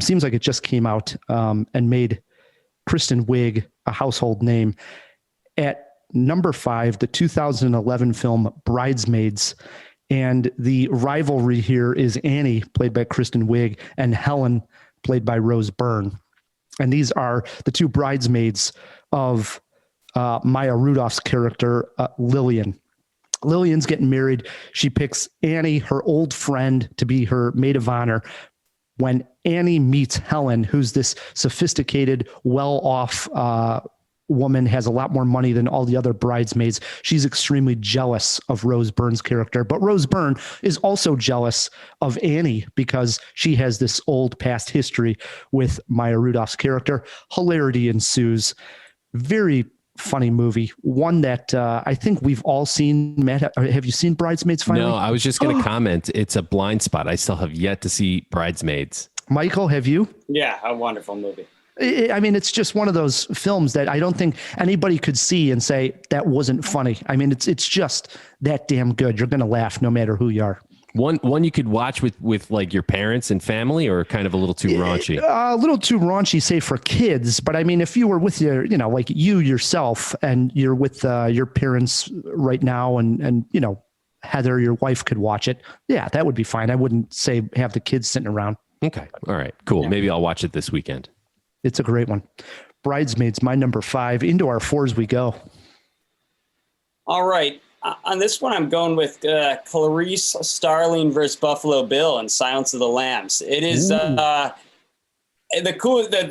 Seems like it just came out and made Kristen Wiig a household name. At number 5, the 2011 film Bridesmaids. And the rivalry here is Annie, played by Kristen Wiig, and Helen, played by Rose Byrne. And these are the two bridesmaids of Maya Rudolph's character, Lillian. Lillian's getting married. She picks Annie, her old friend, to be her maid of honor. When Annie meets Helen, who's this sophisticated, well-off woman, has a lot more money than all the other bridesmaids, she's extremely jealous of Rose Byrne's character. But Rose Byrne is also jealous of Annie because she has this old past history with Maya Rudolph's character. Hilarity ensues. Very funny movie. One that I think we've all seen. Matt, have you seen Bridesmaids finally? No, I was just going to comment. It's a blind spot. I still have yet to see Bridesmaids. Michael, have you? Yeah, a wonderful movie. I mean, it's just one of those films that I don't think anybody could see and say that wasn't funny. I mean, it's just that damn good. You're going to laugh no matter who you are. One you could watch with like your parents and family, or kind of a little too raunchy? A little too raunchy, say, for kids. But I mean, if you were with your, like you yourself, and you're with your parents right now, and Heather, your wife, could watch it. Yeah, that would be fine. I wouldn't say have the kids sitting around. Okay. All right, cool. Yeah. Maybe I'll watch it this weekend. It's a great one. Bridesmaids, my number 5. Into our 4s we go. All right. On this one, I'm going with Clarice Starling versus Buffalo Bill and Silence of the Lambs. It is the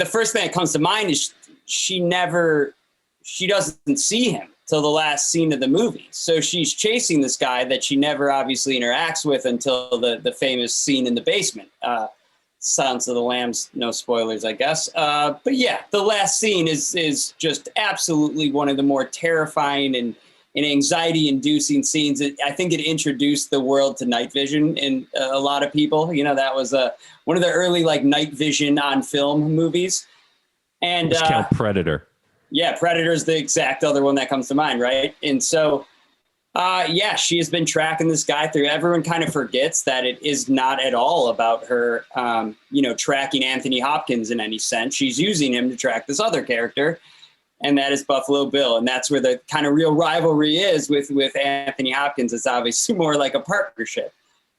first thing that comes to mind is she doesn't see him till the last scene of the movie. So she's chasing this guy that she never obviously interacts with until the famous scene in the basement. Silence of the Lambs, no spoilers, I guess. But yeah, the last scene is just absolutely one of the more terrifying and anxiety-inducing scenes. I think it introduced the world to night vision in a lot of people. That was one of the early night vision on film movies. And let's count Predator. Yeah, Predator is the exact other one that comes to mind, right? And so, she has been tracking this guy through. Everyone kind of forgets that it is not at all about her, tracking Anthony Hopkins in any sense. She's using him to track this other character, and that is Buffalo Bill. And that's where the kind of real rivalry is with Anthony Hopkins. It's obviously more like a partnership.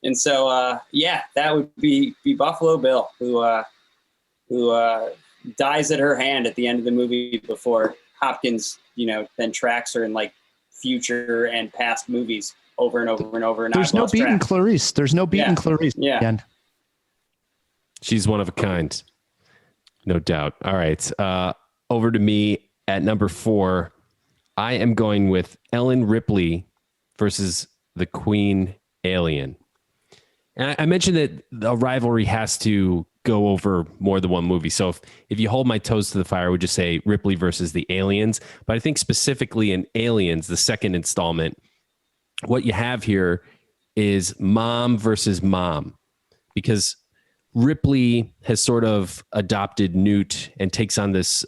And so, that would be Buffalo Bill, who dies at her hand at the end of the movie before Hopkins, then tracks her in future and past movies over and over and over. And There's I've no lost beating track. Clarice. There's no beating Clarice. Yeah. Again. She's one of a kind. No doubt. All right. Over to me at number 4. I am going with Ellen Ripley versus the Queen Alien. And I mentioned that the rivalry has to go over more than one movie. So if you hold my toes to the fire, I would just say Ripley versus the Aliens. But I think specifically in Aliens, the second installment, what you have here is mom versus mom, because Ripley has sort of adopted Newt and takes on this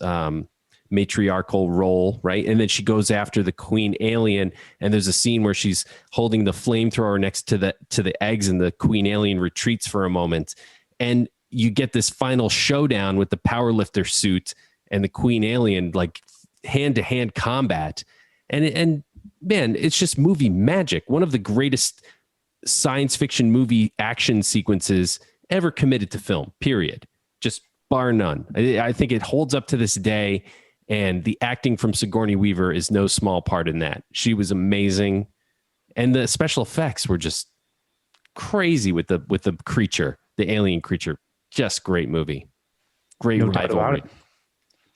matriarchal role, right? And then she goes after the Queen Alien, and there's a scene where she's holding the flamethrower next to the eggs, and the Queen Alien retreats for a moment, and you get this final showdown with the powerlifter suit and the Queen Alien, like hand-to-hand combat, and man, it's just movie magic. One of the greatest science fiction movie action sequences ever committed to film, period. Just bar none. I think it holds up to this day, and the acting from Sigourney Weaver is no small part in that. She was amazing, and the special effects were just crazy with the creature, the alien creature. Just great movie. Great rivalry.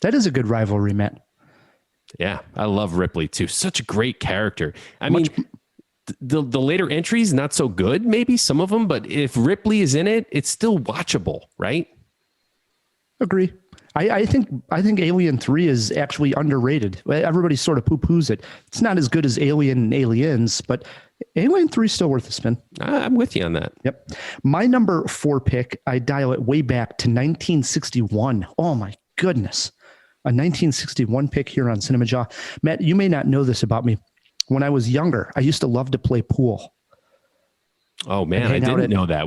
That is a good rivalry, Matt. Yeah, I love Ripley too. Such a great character. I mean, the later entries, not so good, maybe some of them, but if Ripley is in it, it's still watchable, right? Agree. I think Alien 3 is actually underrated. Everybody sort of poo-poos it. It's not as good as Alien and Aliens, but Alien 3 is still worth a spin. I'm with you on that. Yep. My number 4 pick, I dial it way back to 1961. Oh my goodness. A 1961 pick here on Cinemajaw. Matt, you may not know this about me. When I was younger, I used to love to play pool. Oh man, I didn't know that.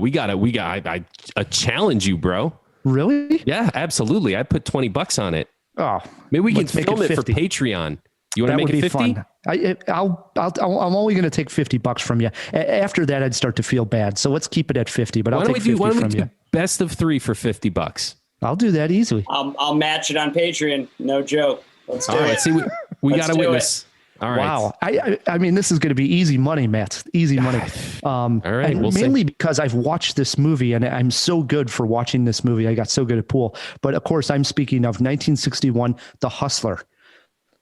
I challenge you, bro. Really? Yeah, absolutely. I put $20 on it. Oh, maybe we can film it for Patreon. You want to make it 50? I'm only going to take $50 from you. After that, I'd start to feel bad. So let's keep it at 50. But I'll take 50 from you. Best of 3 for $50. I'll do that easily. I'll match it on Patreon. No joke. Let's do it. See, we got a witness. All right. Wow. I mean, this is going to be easy money, Matt. Easy money. All right. We'll mainly because I've watched this movie and I'm so good for watching this movie. I got so good at pool. But of course, I'm speaking of 1961, The Hustler.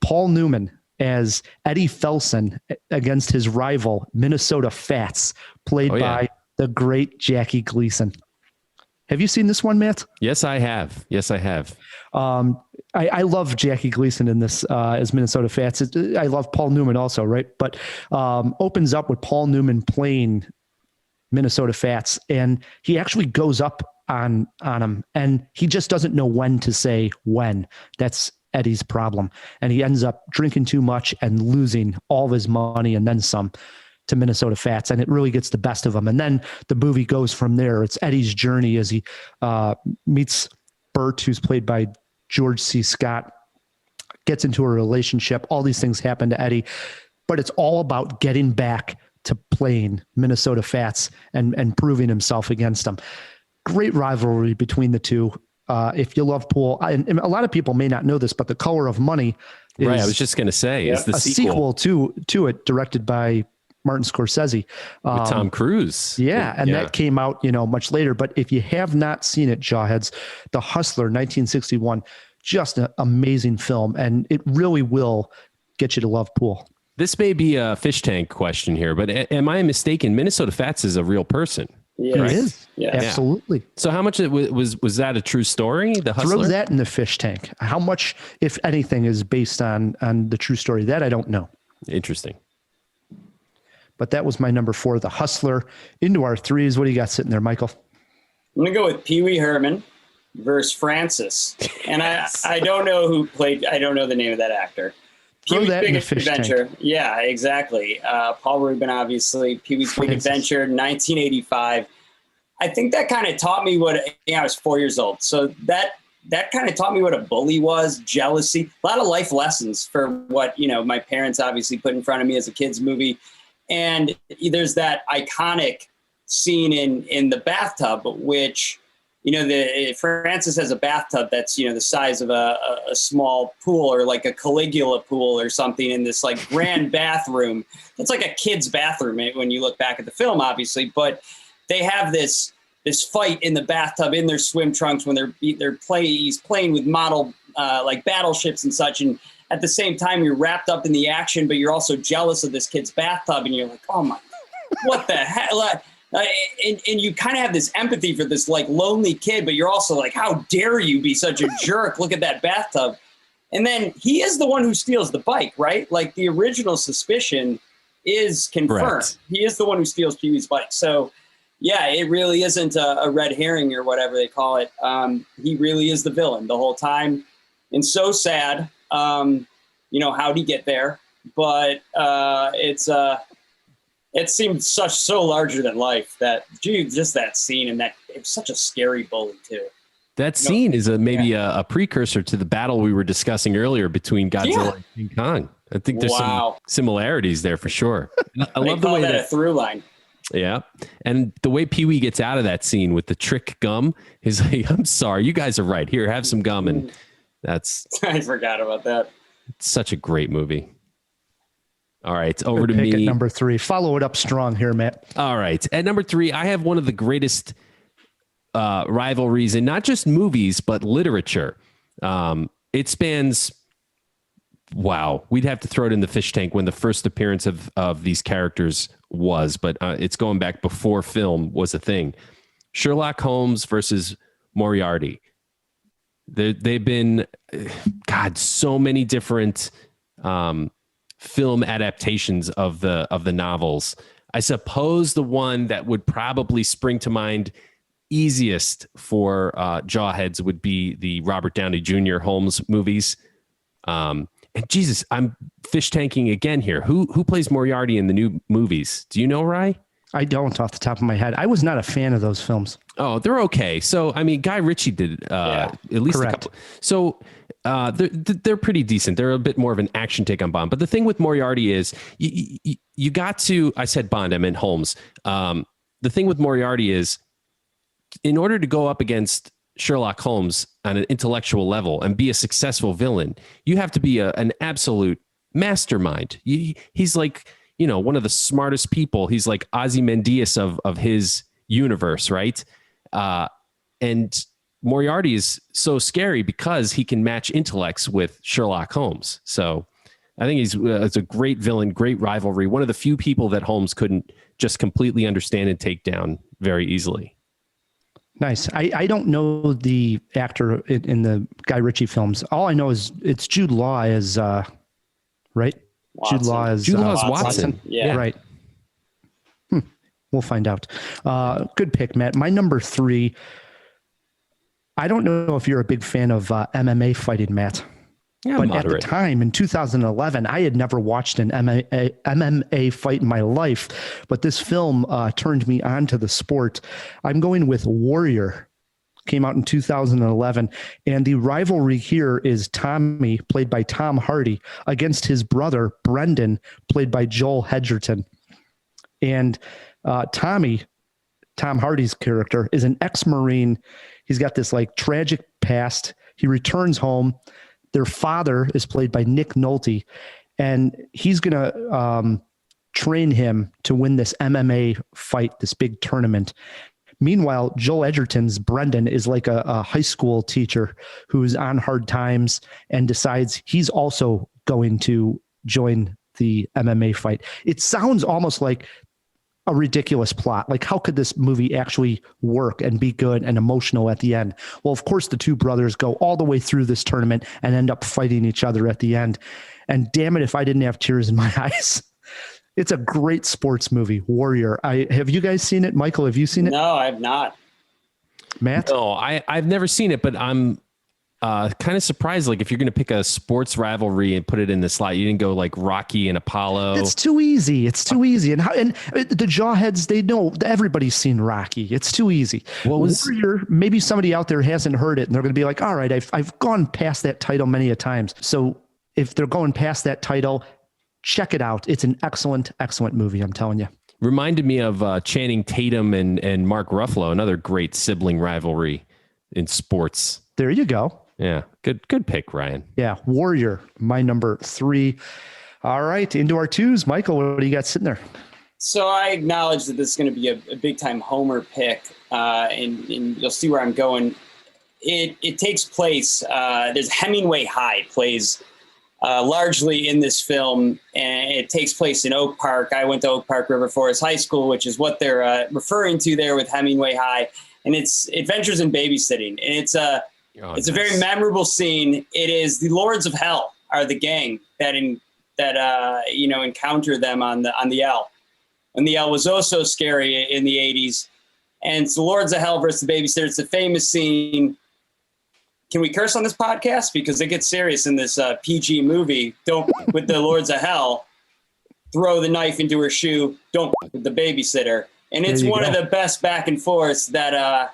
Paul Newman as Eddie Felson against his rival, Minnesota Fats, played by the great Jackie Gleason. Have you seen this one, Matt? Yes, I have. I love Jackie Gleason in this as Minnesota Fats. I love Paul Newman also, right? But opens up with Paul Newman playing Minnesota Fats, and he actually goes up on him, and he just doesn't know when to say when. That's Eddie's problem, and he ends up drinking too much and losing all of his money and then some to Minnesota Fats, and it really gets the best of him. And then the movie goes from there. It's Eddie's journey as he meets Bert, who's played by George C. Scott, gets into a relationship. All these things happen to Eddie, but it's all about getting back to playing Minnesota Fats and proving himself against them. Great rivalry between the two. If you love pool, and a lot of people may not know this, but The Color of Money is right. I was just going to say, is the sequel to it, directed by Martin Scorsese with Tom Cruise. And that came out, much later. But if you have not seen it, Jawheads, The Hustler, 1961, just an amazing film, and it really will get you to love pool. This may be a fish tank question here, but am I mistaken? Minnesota Fats is a real person. Yeah, it is. Yeah, absolutely. So how much was that a true story? The Hustler? Throw that in the fish tank. How much, if anything, is based on the true story? That I don't know. Interesting. But that was my number 4, The Hustler. Into our 3s. What do you got sitting there, Michael? I'm going to go with Pee Wee Herman versus Francis. And I don't know who played, I don't know the name of that actor. Throw that in the fish Adventure. tank. Yeah, exactly. Paul Rubin, obviously. Pee Wee's Big Adventure, 1985. I think that kind of taught me what, I was 4 years old. So that kind of taught me what a bully was, jealousy, a lot of life lessons for what, my parents obviously put in front of me as a kid's movie. And there's that iconic scene in the bathtub, which, Francis has a bathtub that's, the size of a small pool or like a Caligula pool or something in this like grand bathroom. It's like a kid's bathroom when you look back at the film, obviously, but they have this fight in the bathtub in their swim trunks when he's playing with model like battleships and such. And at the same time, you're wrapped up in the action, but you're also jealous of this kid's bathtub. And you're like, oh my, what the hell? And you kind of have this empathy for this like lonely kid, but you're also like, how dare you be such a jerk? Look at that bathtub. And then he is the one who steals the bike, right? Like the original suspicion is confirmed. Correct. He is the one who steals Pee-wee's bike. So yeah, it really isn't a red herring or whatever they call it. He really is the villain the whole time. And so sad, how'd he get there? But it seemed so larger than life that, just that scene, and that it was such a scary bully too. That scene is maybe a precursor to the battle we were discussing earlier between Godzilla and King Kong. I think there's some similarities there for sure. I love the way that a through line. Yeah. And the way Pee-wee gets out of that scene with the trick gum, he's like, I'm sorry, you guys are right. Here, have some gum. And that's... I forgot about that. It's such a great movie. All right, over to pick me. At number 3. Follow it up strong here, Matt. All right. At number 3, I have one of the greatest rivalries in not just movies, but literature. It spans... Wow, we'd have to throw it in the fish tank when the first appearance of these characters was, but it's going back before film was a thing. Sherlock Holmes versus Moriarty. They've been, so many different film adaptations of the novels. I suppose the one that would probably spring to mind easiest for jawheads would be the Robert Downey Jr. Holmes movies. And Jesus, I'm fish tanking again here. Who plays Moriarty in the new movies? Do you know, Rye? I don't off the top of my head. I was not a fan of those films. Oh, they're okay. So, I mean, Guy Ritchie did at least correct. a couple. So they're pretty decent. They're a bit more of an action take on Bond. But the thing with Moriarty is you got to, I said Bond, I meant Holmes. The thing with Moriarty is in order to go up against Sherlock Holmes on an intellectual level and be a successful villain, you have to be an absolute mastermind. He's like, one of the smartest people. He's like Ozymandias of his universe, right? And Moriarty is so scary because he can match intellects with Sherlock Holmes. So I think it's a great villain, great rivalry. One of the few people that Holmes couldn't just completely understand and take down very easily. Nice. I don't know the actor in the Guy Ritchie films. All I know is it's Jude Law as, right? Watson. Jude Law is Watson. Yeah. Right. We'll find out. Good pick, Matt. My number 3, I don't know if you're a big fan of MMA fighting, Matt. Yeah, but moderate. at the time in 2011, I had never watched an MMA fight in my life, but this film turned me on to the sport. I'm going with Warrior. Came out in 2011, and the rivalry here is Tommy, played by Tom Hardy, against his brother Brendan, played by Joel Edgerton. And Tom Hardy's character, is an ex-Marine. He's got this like tragic past. He returns home. Their father is played by Nick Nolte, and he's going to train him to win this MMA fight, this big tournament. Meanwhile, Joel Edgerton's Brendan is like a high school teacher who's on hard times and decides he's also going to join the MMA fight. It sounds almost like a ridiculous plot. Like, how could this movie actually work and be good and emotional at the end? Well, of course, the two brothers go all the way through this tournament and end up fighting each other at the end. And damn it, if I didn't have tears in my eyes. It's a great sports movie, Warrior. Have you guys seen it? Michael, have you seen it? No, I have not. Matt? No, I've never seen it, but I'm kind of surprised. Like, if you're going to pick a sports rivalry and put it in the slot, you didn't go like Rocky and Apollo. It's too easy. It's too easy. And the jawheads, they know everybody's seen Rocky. It's too easy. Warrior, maybe somebody out there hasn't heard it and they're going to be like, all right, I've gone past that title many a times. So if they're going past that title, check it out. It's an excellent, excellent movie. I'm telling you. Reminded me of Channing Tatum and Mark Ruffalo, another great sibling rivalry. in sports. There you go. Yeah, good pick, Ryan. Yeah, Warrior, my number 3. All right, into our 2s. Michael, what do you got sitting there? So I acknowledge that this is going to be a big time Homer pick, and you'll see where I'm going. It takes place. There's Hemingway High plays largely in this film, and it takes place in Oak Park. I went to Oak Park River Forest High School, which is what they're referring to there with Hemingway High, and it's Adventures in Babysitting, and it's a very memorable scene. It is the Lords of Hell are the gang that encounter them on the L. And the L was also scary in the 80s. And it's the Lords of Hell versus the Babysitter. It's a famous scene. Can we curse on this podcast? Because it gets serious in this PG movie. Don't, with the Lords of Hell, throw the knife into her shoe. Don't with the babysitter. And it's one of the best back and forths that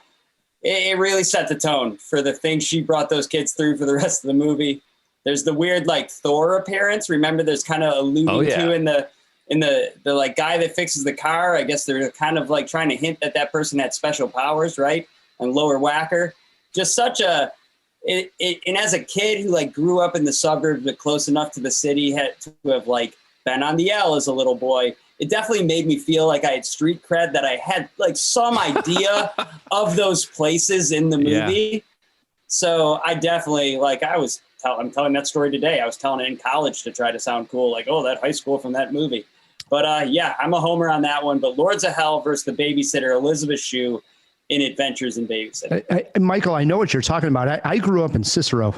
it really set the tone for the things she brought those kids through for the rest of the movie. There's the weird like Thor appearance. Remember, there's kind of alluding to in the like guy that fixes the car. I guess they're kind of like trying to hint that person had special powers, right? And Lower Whacker, just such a and as a kid who like grew up in the suburbs but close enough to the city, had to have like been on the L as a little boy. It definitely made me feel like I had street cred, that I had like some idea of those places in the movie. Yeah. So I definitely I'm telling that story today. I was telling it in college to try to sound cool, like, oh, that high school from that movie. But yeah, I'm a homer on that one. But Lords of Hell versus the Babysitter, Elizabeth Shue in Adventures in Babysitting. Michael, I know what you're talking about. I grew up in Cicero,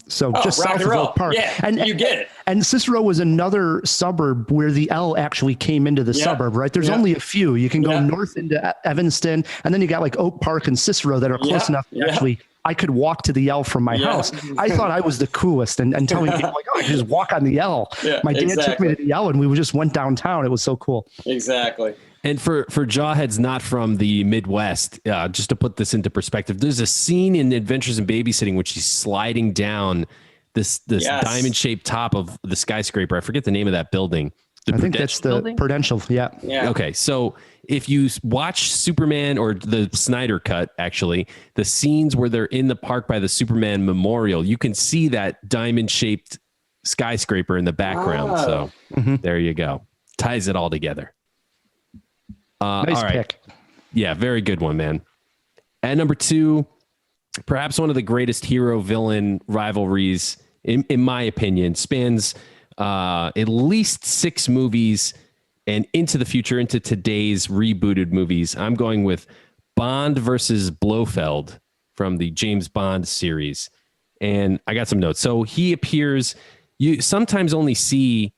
just south of Oak Park. Yeah, and you get it. And Cicero was another suburb where the L actually came into the suburb, right? There's only a few. You can go north into Evanston, and then you got like Oak Park and Cicero that are close enough to actually. I could walk to the L from my house. I thought I was the coolest, and telling people like, oh, I can just walk on the L. Yeah, my dad took me to the L, and we just went downtown. It was so cool. Exactly. And for jawheads not from the Midwest, just to put this into perspective, there's a scene in Adventures in Babysitting which she's sliding down this diamond-shaped top of the skyscraper. I forget the name of that building. I think that's the Prudential. Yeah. Okay. So if you watch Superman, or the Snyder cut, actually, the scenes where they're in the park by the Superman Memorial, you can see that diamond-shaped skyscraper in the background. Oh. So there you go. Ties it all together. Nice pick. Yeah, very good one, man. At number 2, perhaps one of the greatest hero-villain rivalries, in my opinion, spans at least 6 movies and into the future, into today's rebooted movies. I'm going with Bond versus Blofeld from the James Bond series. And I got some notes. So he appears, you sometimes only see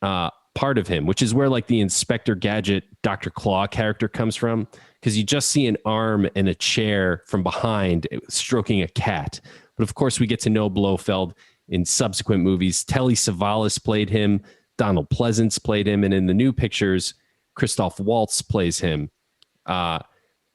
part of him, which is where like the Inspector Gadget, Dr. Claw character comes from, because you just see an arm and a chair from behind stroking a cat. But of course, we get to know Blofeld in subsequent movies. Telly Savalas played him. Donald Pleasance played him. And in the new pictures, Christoph Waltz plays him.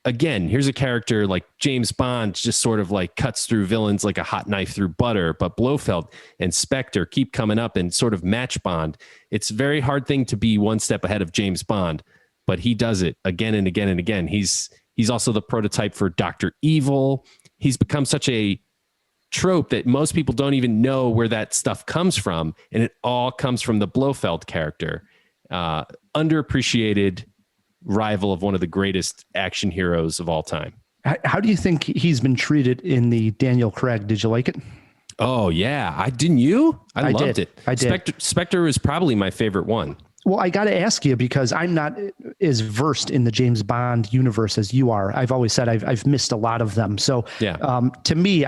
Again, here's a character like James Bond, just sort of like cuts through villains like a hot knife through butter. But Blofeld and Spectre keep coming up and sort of match Bond. It's a very hard thing to be one step ahead of James Bond, but he does it again and again and again. He's also the prototype for Dr. Evil. He's become such a trope that most people don't even know where that stuff comes from. And it all comes from the Blofeld character. Underappreciated rival of one of the greatest action heroes of all time. How do you think he's been treated in the Daniel Craig? Did you like it? Oh yeah. Didn't you? I loved it. I did. Spectre is probably my favorite one. Well, I got to ask you, because I'm not as versed in the James Bond universe as you are. I've always said I've missed a lot of them. So to me,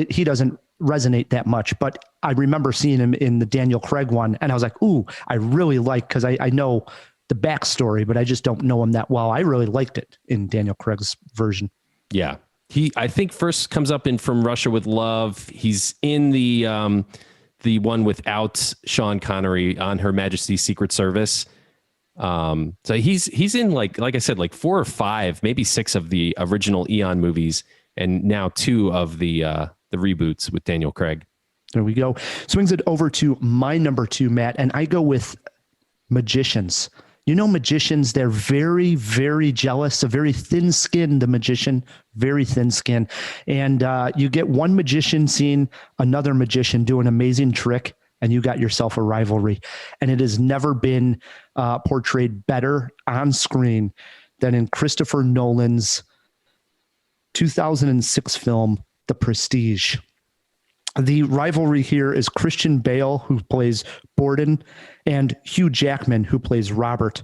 he doesn't resonate that much, but I remember seeing him in the Daniel Craig one, and I was like, ooh, I really like, because I know the backstory, but I just don't know him that well. I really liked it in Daniel Craig's version. Yeah. He, I think, first comes up in From Russia with Love. He's in the one without Sean Connery, on Her Majesty's Secret Service. So he's in like I said, like 4 or 5, maybe 6 of the original Eon movies, and now 2 of the reboots with Daniel Craig. There we go. Swings it over to my number 2, Matt, and I go with Magicians. magicians, they're very, very jealous, a very thin skin, the magician, very thin skin. And you get one magician seeing another magician do an amazing trick, and you got yourself a rivalry. And it has never been portrayed better on screen than in Christopher Nolan's 2006 film, The Prestige. The rivalry here is Christian Bale, who plays Borden, and Hugh Jackman, who plays Robert.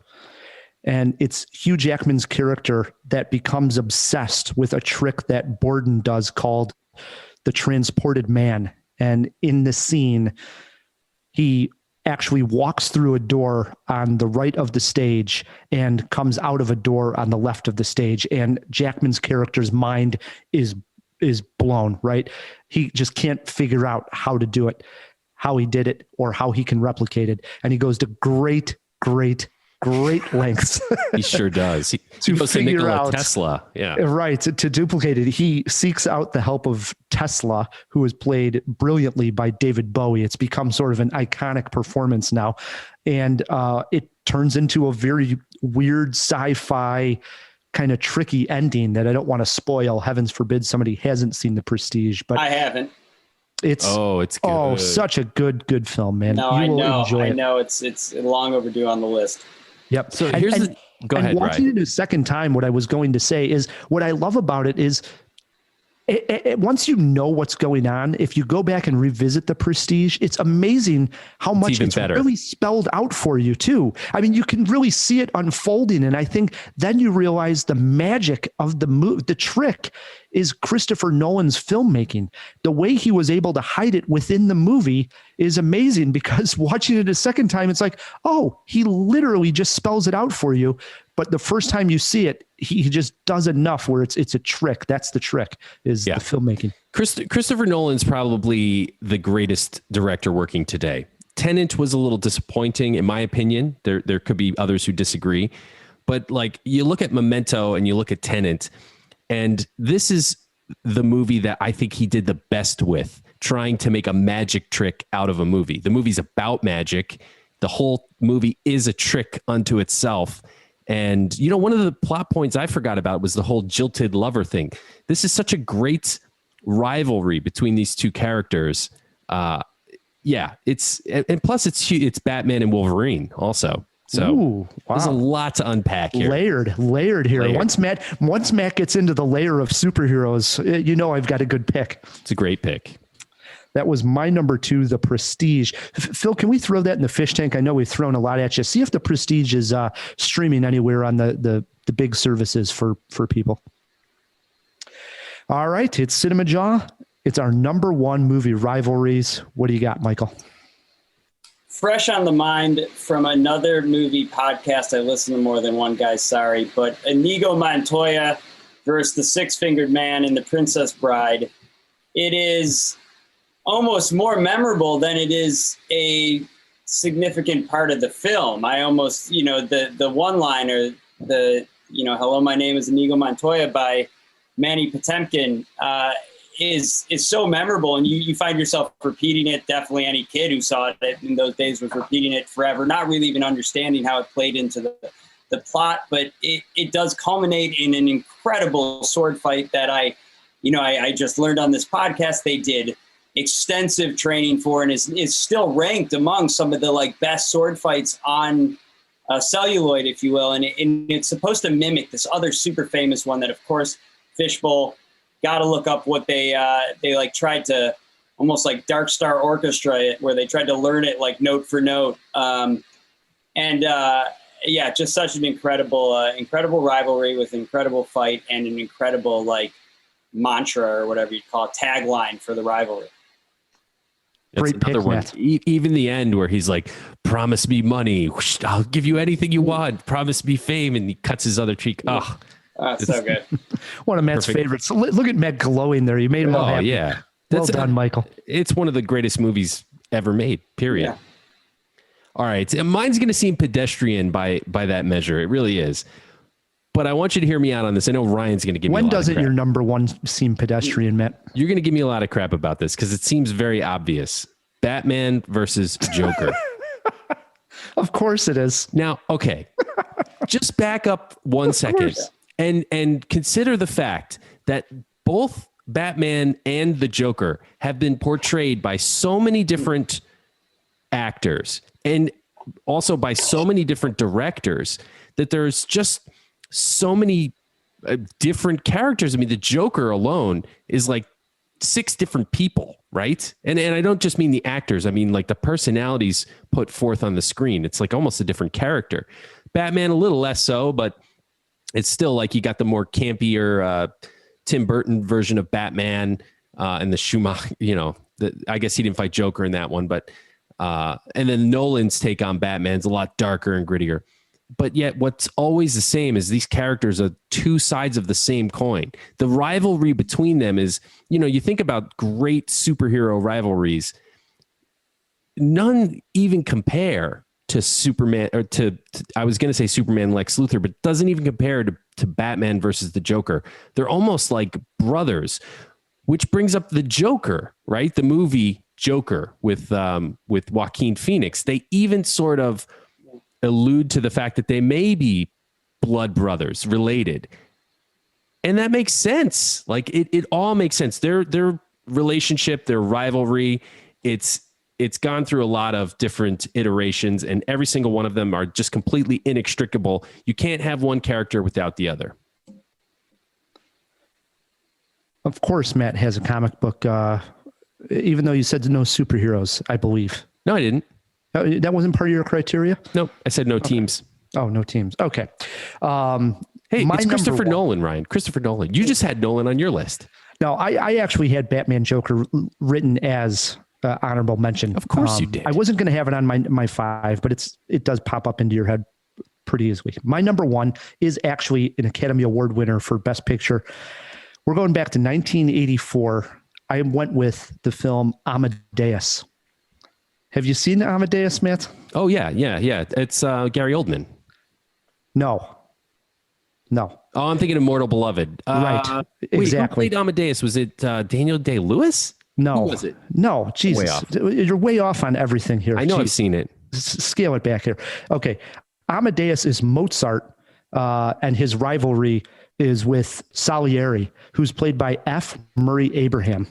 And it's Hugh Jackman's character that becomes obsessed with a trick that Borden does called the transported man. And in the scene, he actually walks through a door on the right of the stage and comes out of a door on the left of the stage. And Jackman's character's mind is blown, right? He just can't figure out how to do it, how he did it, or how he can replicate it. And he goes to great lengths. He sure does. He goes to Nikola Tesla. Yeah. Right. To duplicate it. He seeks out the help of Tesla, who is played brilliantly by David Bowie. It's become sort of an iconic performance now. And it turns into a very weird sci-fi kind of tricky ending that I don't want to spoil. Heavens forbid somebody hasn't seen The Prestige, but I haven't. It's good. Such a good film, man. No, I know it's long overdue on the list. Yep. So go ahead. Watching it a second time, what I was going to say is what I love about it is once you know what's going on, if you go back and revisit The Prestige, it's amazing how much it's really spelled out for you too. I mean, you can really see it unfolding. And I think then you realize the magic of the trick is Christopher Nolan's filmmaking. The way he was able to hide it within the movie is amazing, because watching it a second time, it's like, oh, he literally just spells it out for you. But the first time you see it, he just does enough where it's a trick. That's the trick, is the filmmaking. Christopher Nolan's probably the greatest director working today. Tenet was a little disappointing, in my opinion. There could be others who disagree. But like, you look at Memento and you look at Tenet, and this is the movie that I think he did the best with, trying to make a magic trick out of a movie. The movie's about magic. The whole movie is a trick unto itself. And, one of the plot points I forgot about was the whole jilted lover thing. This is such a great rivalry between these two characters. And plus it's Batman and Wolverine also. So wow. There's a lot to unpack here. Layered here. Layered. Once Matt gets into the layer of superheroes, I've got a good pick. It's a great pick. That was my number 2, The Prestige. Phil, can we throw that in the fish tank? I know we've thrown a lot at you. See if The Prestige is streaming anywhere on the big services for people. All right, it's Cinemajaw. It's our number 1 movie, Rivalries. What do you got, Michael? Fresh on the mind from another movie podcast. I listen to more than one, guys, sorry. But Inigo Montoya versus the Six-Fingered Man in The Princess Bride. It is almost more memorable than it is a significant part of the film. I almost, the one-liner, hello, my name is Inigo Montoya by Manny Patinkin, is so memorable, and you find yourself repeating it. Definitely any kid who saw it in those days was repeating it forever, not really even understanding how it played into the plot, but it does culminate in an incredible sword fight that I just learned on this podcast. They did extensive training for, and is still ranked among some of the best sword fights on celluloid, if you will. And it's supposed to mimic this other super famous one that, of course, Fishbowl, got to look up what they tried to almost like Dark Star Orchestra it, where they tried to learn it note for note. Just such an incredible rivalry with incredible fight and an incredible mantra or whatever you call it, tagline for the rivalry. That's another one. Even the end where he's like, promise me money. I'll give you anything you want. Promise me fame. And he cuts his other cheek. Oh, so good. One of Matt's favorites. Look at Matt glowing there. You made him all happy. Yeah. Well done, Michael. It's one of the greatest movies ever made, period. Yeah. All right. Mine's going to seem pedestrian by that measure. It really is. But I want you to hear me out on this. I know Ryan's going to give me a lot of crap. When doesn't your number 1 seem pedestrian, Matt? You're going to give me a lot of crap about this because it seems very obvious. Batman versus Joker. Of course it is. Now, okay. just back up 1 second and consider the fact that both Batman and the Joker have been portrayed by so many different actors and also by so many different directors that there's just so many different characters. I mean, the Joker alone is like 6 different people, right? And I don't just mean the actors. I mean, like the personalities put forth on the screen. It's like almost a different character. Batman, a little less so, but it's still like you got the more campier Tim Burton version of Batman and the Schumacher, I guess he didn't fight Joker in that one, but and then Nolan's take on Batman's a lot darker and grittier. But yet what's always the same is these characters are 2 sides of the same coin. The rivalry between them is, you think about great superhero rivalries, none even compare to Superman or to I was going to say Superman Lex Luthor, but doesn't even compare to Batman versus the Joker. They're almost like brothers, which brings up the Joker, right? The movie Joker with Joaquin Phoenix. They even sort of allude to the fact that they may be blood brothers related. And that makes sense. Like it all makes sense. Their relationship, their rivalry, it's gone through a lot of different iterations, and every single one of them are just completely inextricable. You can't have one character without the other. Of course, Matt has a comic book, even though you said no superheroes, I believe. No, I didn't. That wasn't part of your criteria? Nope. I said no teams. Oh, no teams. Okay. Hey, it's Christopher Nolan, Ryan. Christopher Nolan. You just had Nolan on your list. No, I actually had Batman Joker written as honorable mention. Of course you did. I wasn't going to have it on my 5, but it does pop up into your head pretty easily. My number 1 is actually an Academy Award winner for Best Picture. We're going back to 1984. I went with the film Amadeus. Have you seen Amadeus, Matt? Oh, yeah. It's Gary Oldman. No. Oh, I'm thinking of Mortal Beloved. Right. Wait, Exactly. who played Amadeus? Was it Daniel Day-Lewis? No. Who was it? No, Jesus. You're way off on everything here. I know. Jeez. I've seen it. Scale it back here. Okay. Amadeus is Mozart, and his rivalry is with Salieri, who's played by F. Murray Abraham.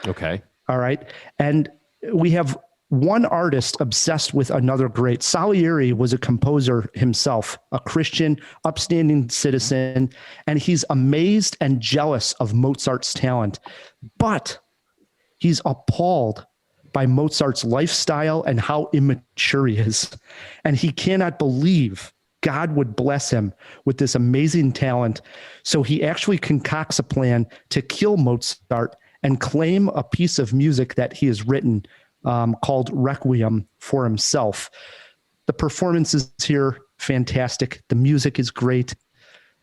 Okay. All right. And we have one artist obsessed with another great. Salieri was a composer himself, a Christian, upstanding citizen, and he's amazed and jealous of Mozart's talent. But he's appalled by Mozart's lifestyle and how immature he is. And he cannot believe God would bless him with this amazing talent. So he actually concocts a plan to kill Mozart and claim a piece of music that he has written called Requiem for himself. The performances here, fantastic. The music is great.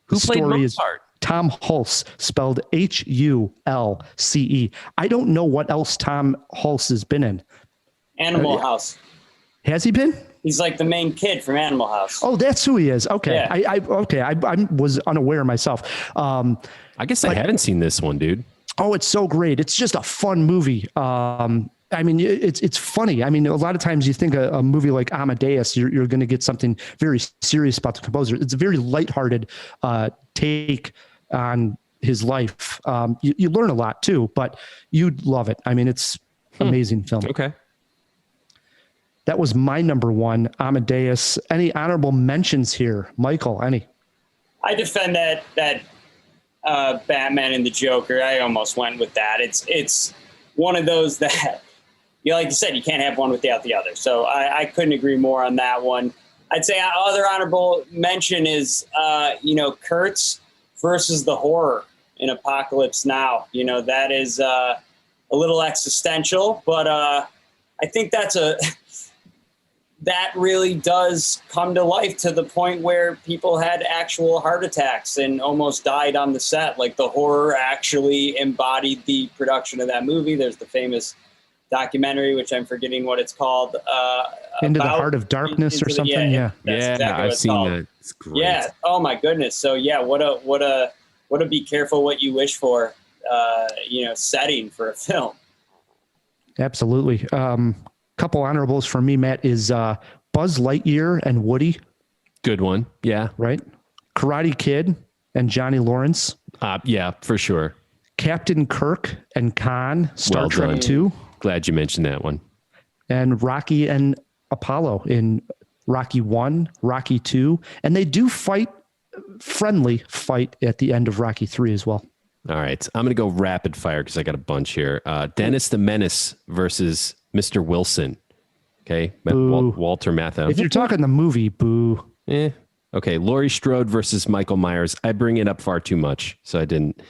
Who played Mozart? Tom Hulce, spelled Hulce. I don't know what else Tom Hulce has been in. Animal House. Has he been? He's like the main kid from Animal House. Oh, that's who he is. Okay. Yeah. I was unaware myself. I guess I haven't seen this one, dude. Oh, it's so great. It's just a fun movie. I mean, it's funny. I mean, a lot of times you think a movie like Amadeus, you're going to get something very serious about the composer. It's a very lighthearted take on his life. You learn a lot too, but you'd love it. I mean, it's amazing film. Okay. That was my number 1, Amadeus. Any honorable mentions here? Michael, any? I defend that Batman and the Joker. I almost went with that. It's one of those that, like you said, you can't have one without the other. So I couldn't agree more on that one. I'd say other honorable mention is, Kurtz versus the horror in Apocalypse Now. That is a little existential, but I think that really does come to life to the point where people had actual heart attacks and almost died on the set. Like the horror actually embodied the production of that movie. There's the famous documentary, which I'm forgetting what it's called. Into the Heart of Darkness or something. Yeah, exactly I've seen that. It's great. Yeah. Oh my goodness. So yeah, what a be careful what you wish for, setting for a film. Absolutely. Couple honorables for me, Matt, is Buzz Lightyear and Woody. Good one. Yeah. right? Karate Kid and Johnny Lawrence. Yeah, for sure. Captain Kirk and Khan, Star Well Trek done. 2. Glad you mentioned that one. And Rocky and Apollo in Rocky 1, Rocky 2. And they do friendly fight at the end of Rocky 3 as well. All right. I'm going to go rapid fire because I got a bunch here. Dennis the Menace versus Mr. Wilson. Okay. Walter Matthau. If you're talking the movie, boo. Okay. Laurie Strode versus Michael Myers. I bring it up far too much, so I didn't.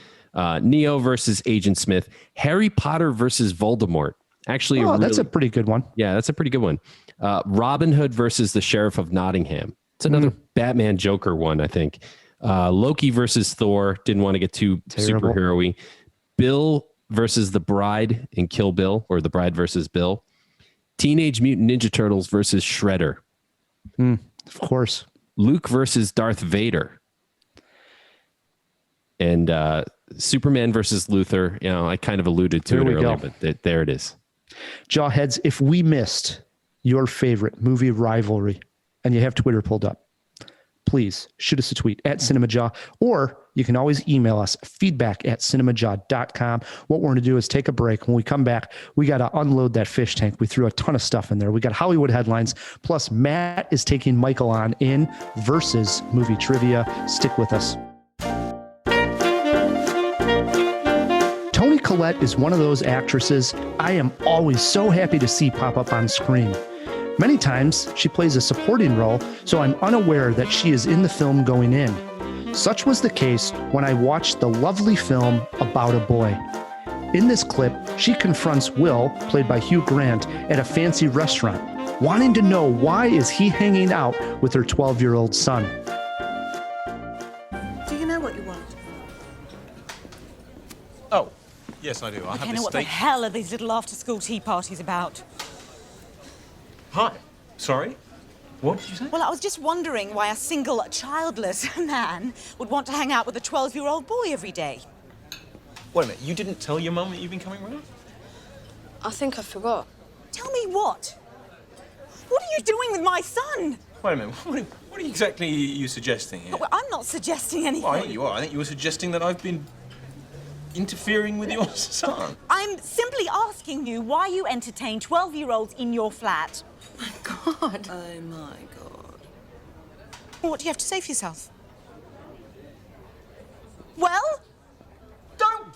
Neo versus Agent Smith. Harry Potter versus Voldemort. Actually, that's a pretty good one. Yeah, that's a pretty good one. Robin Hood versus the Sheriff of Nottingham. It's another Batman Joker one, I think. Loki versus Thor. Didn't want to get too superhero-y. Bill versus the Bride in Kill Bill, or the Bride versus Bill. Teenage Mutant Ninja Turtles versus Shredder. Of course. Luke versus Darth Vader. And Superman versus Luthor. You know, I kind of alluded to it earlier, but there it is. Jawheads, if we missed your favorite movie rivalry and you have Twitter pulled up, please shoot us a tweet at Cinemajaw, or you can always email us feedback@cinemajaw.com. What we're going to do is take a break. When we come back, we got to unload that fish tank. We threw a ton of stuff in there. We got Hollywood headlines. Plus, Matt is taking Michael on in versus movie trivia. Stick with us. Toni Collette is one of those actresses I am always so happy to see pop up on screen. Many times she plays a supporting role, so I'm unaware that she is in the film going in. Such was the case when I watched the lovely film About a Boy. In this clip, she confronts Will, played by Hugh Grant, at a fancy restaurant, wanting to know why is he hanging out with her 12-year-old son. Do you know what you want? Oh, yes, I do. I have Okay, this now what the steak. hell are these little after-school tea parties about? Hi. Sorry? What did you say? Well, I was just wondering why a single, childless man would want to hang out with a 12-year-old boy every day. Wait a minute, you didn't tell your mum that you've been coming round? I think I forgot. Tell me what? What are you doing with my son? Wait a minute, what exactly are you suggesting here? Well, I'm not suggesting anything. Well, I think you are. I think you were suggesting that I've been interfering with your son. I'm simply asking you why you entertain 12-year-olds in your flat. My God. Oh, my God. What do you have to say for yourself? Well? Don't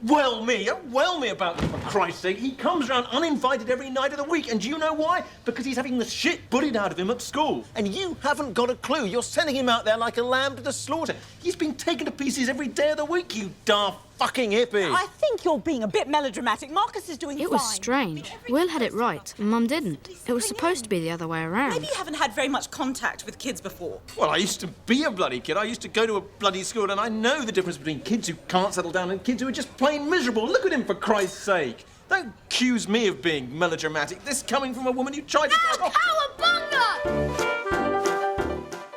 well me about it, for Christ's sake. He comes round uninvited every night of the week, and do you know why? Because he's having the shit bullied out of him at school. And you haven't got a clue. You're sending him out there like a lamb to the slaughter. He's been taken to pieces every day of the week, you daft fucking hippie. I think you're being a bit melodramatic. Marcus is doing fine. It was strange. Will had it right, and Mum didn't. It was supposed to be the other way around. Maybe you haven't had very much contact with kids before. Well, I used to be a bloody kid. I used to go to a bloody school, and I know the difference between kids who can't settle down and kids who are just plain miserable. Look at him, for Christ's sake. Don't accuse me of being melodramatic. This coming from a woman who tried to...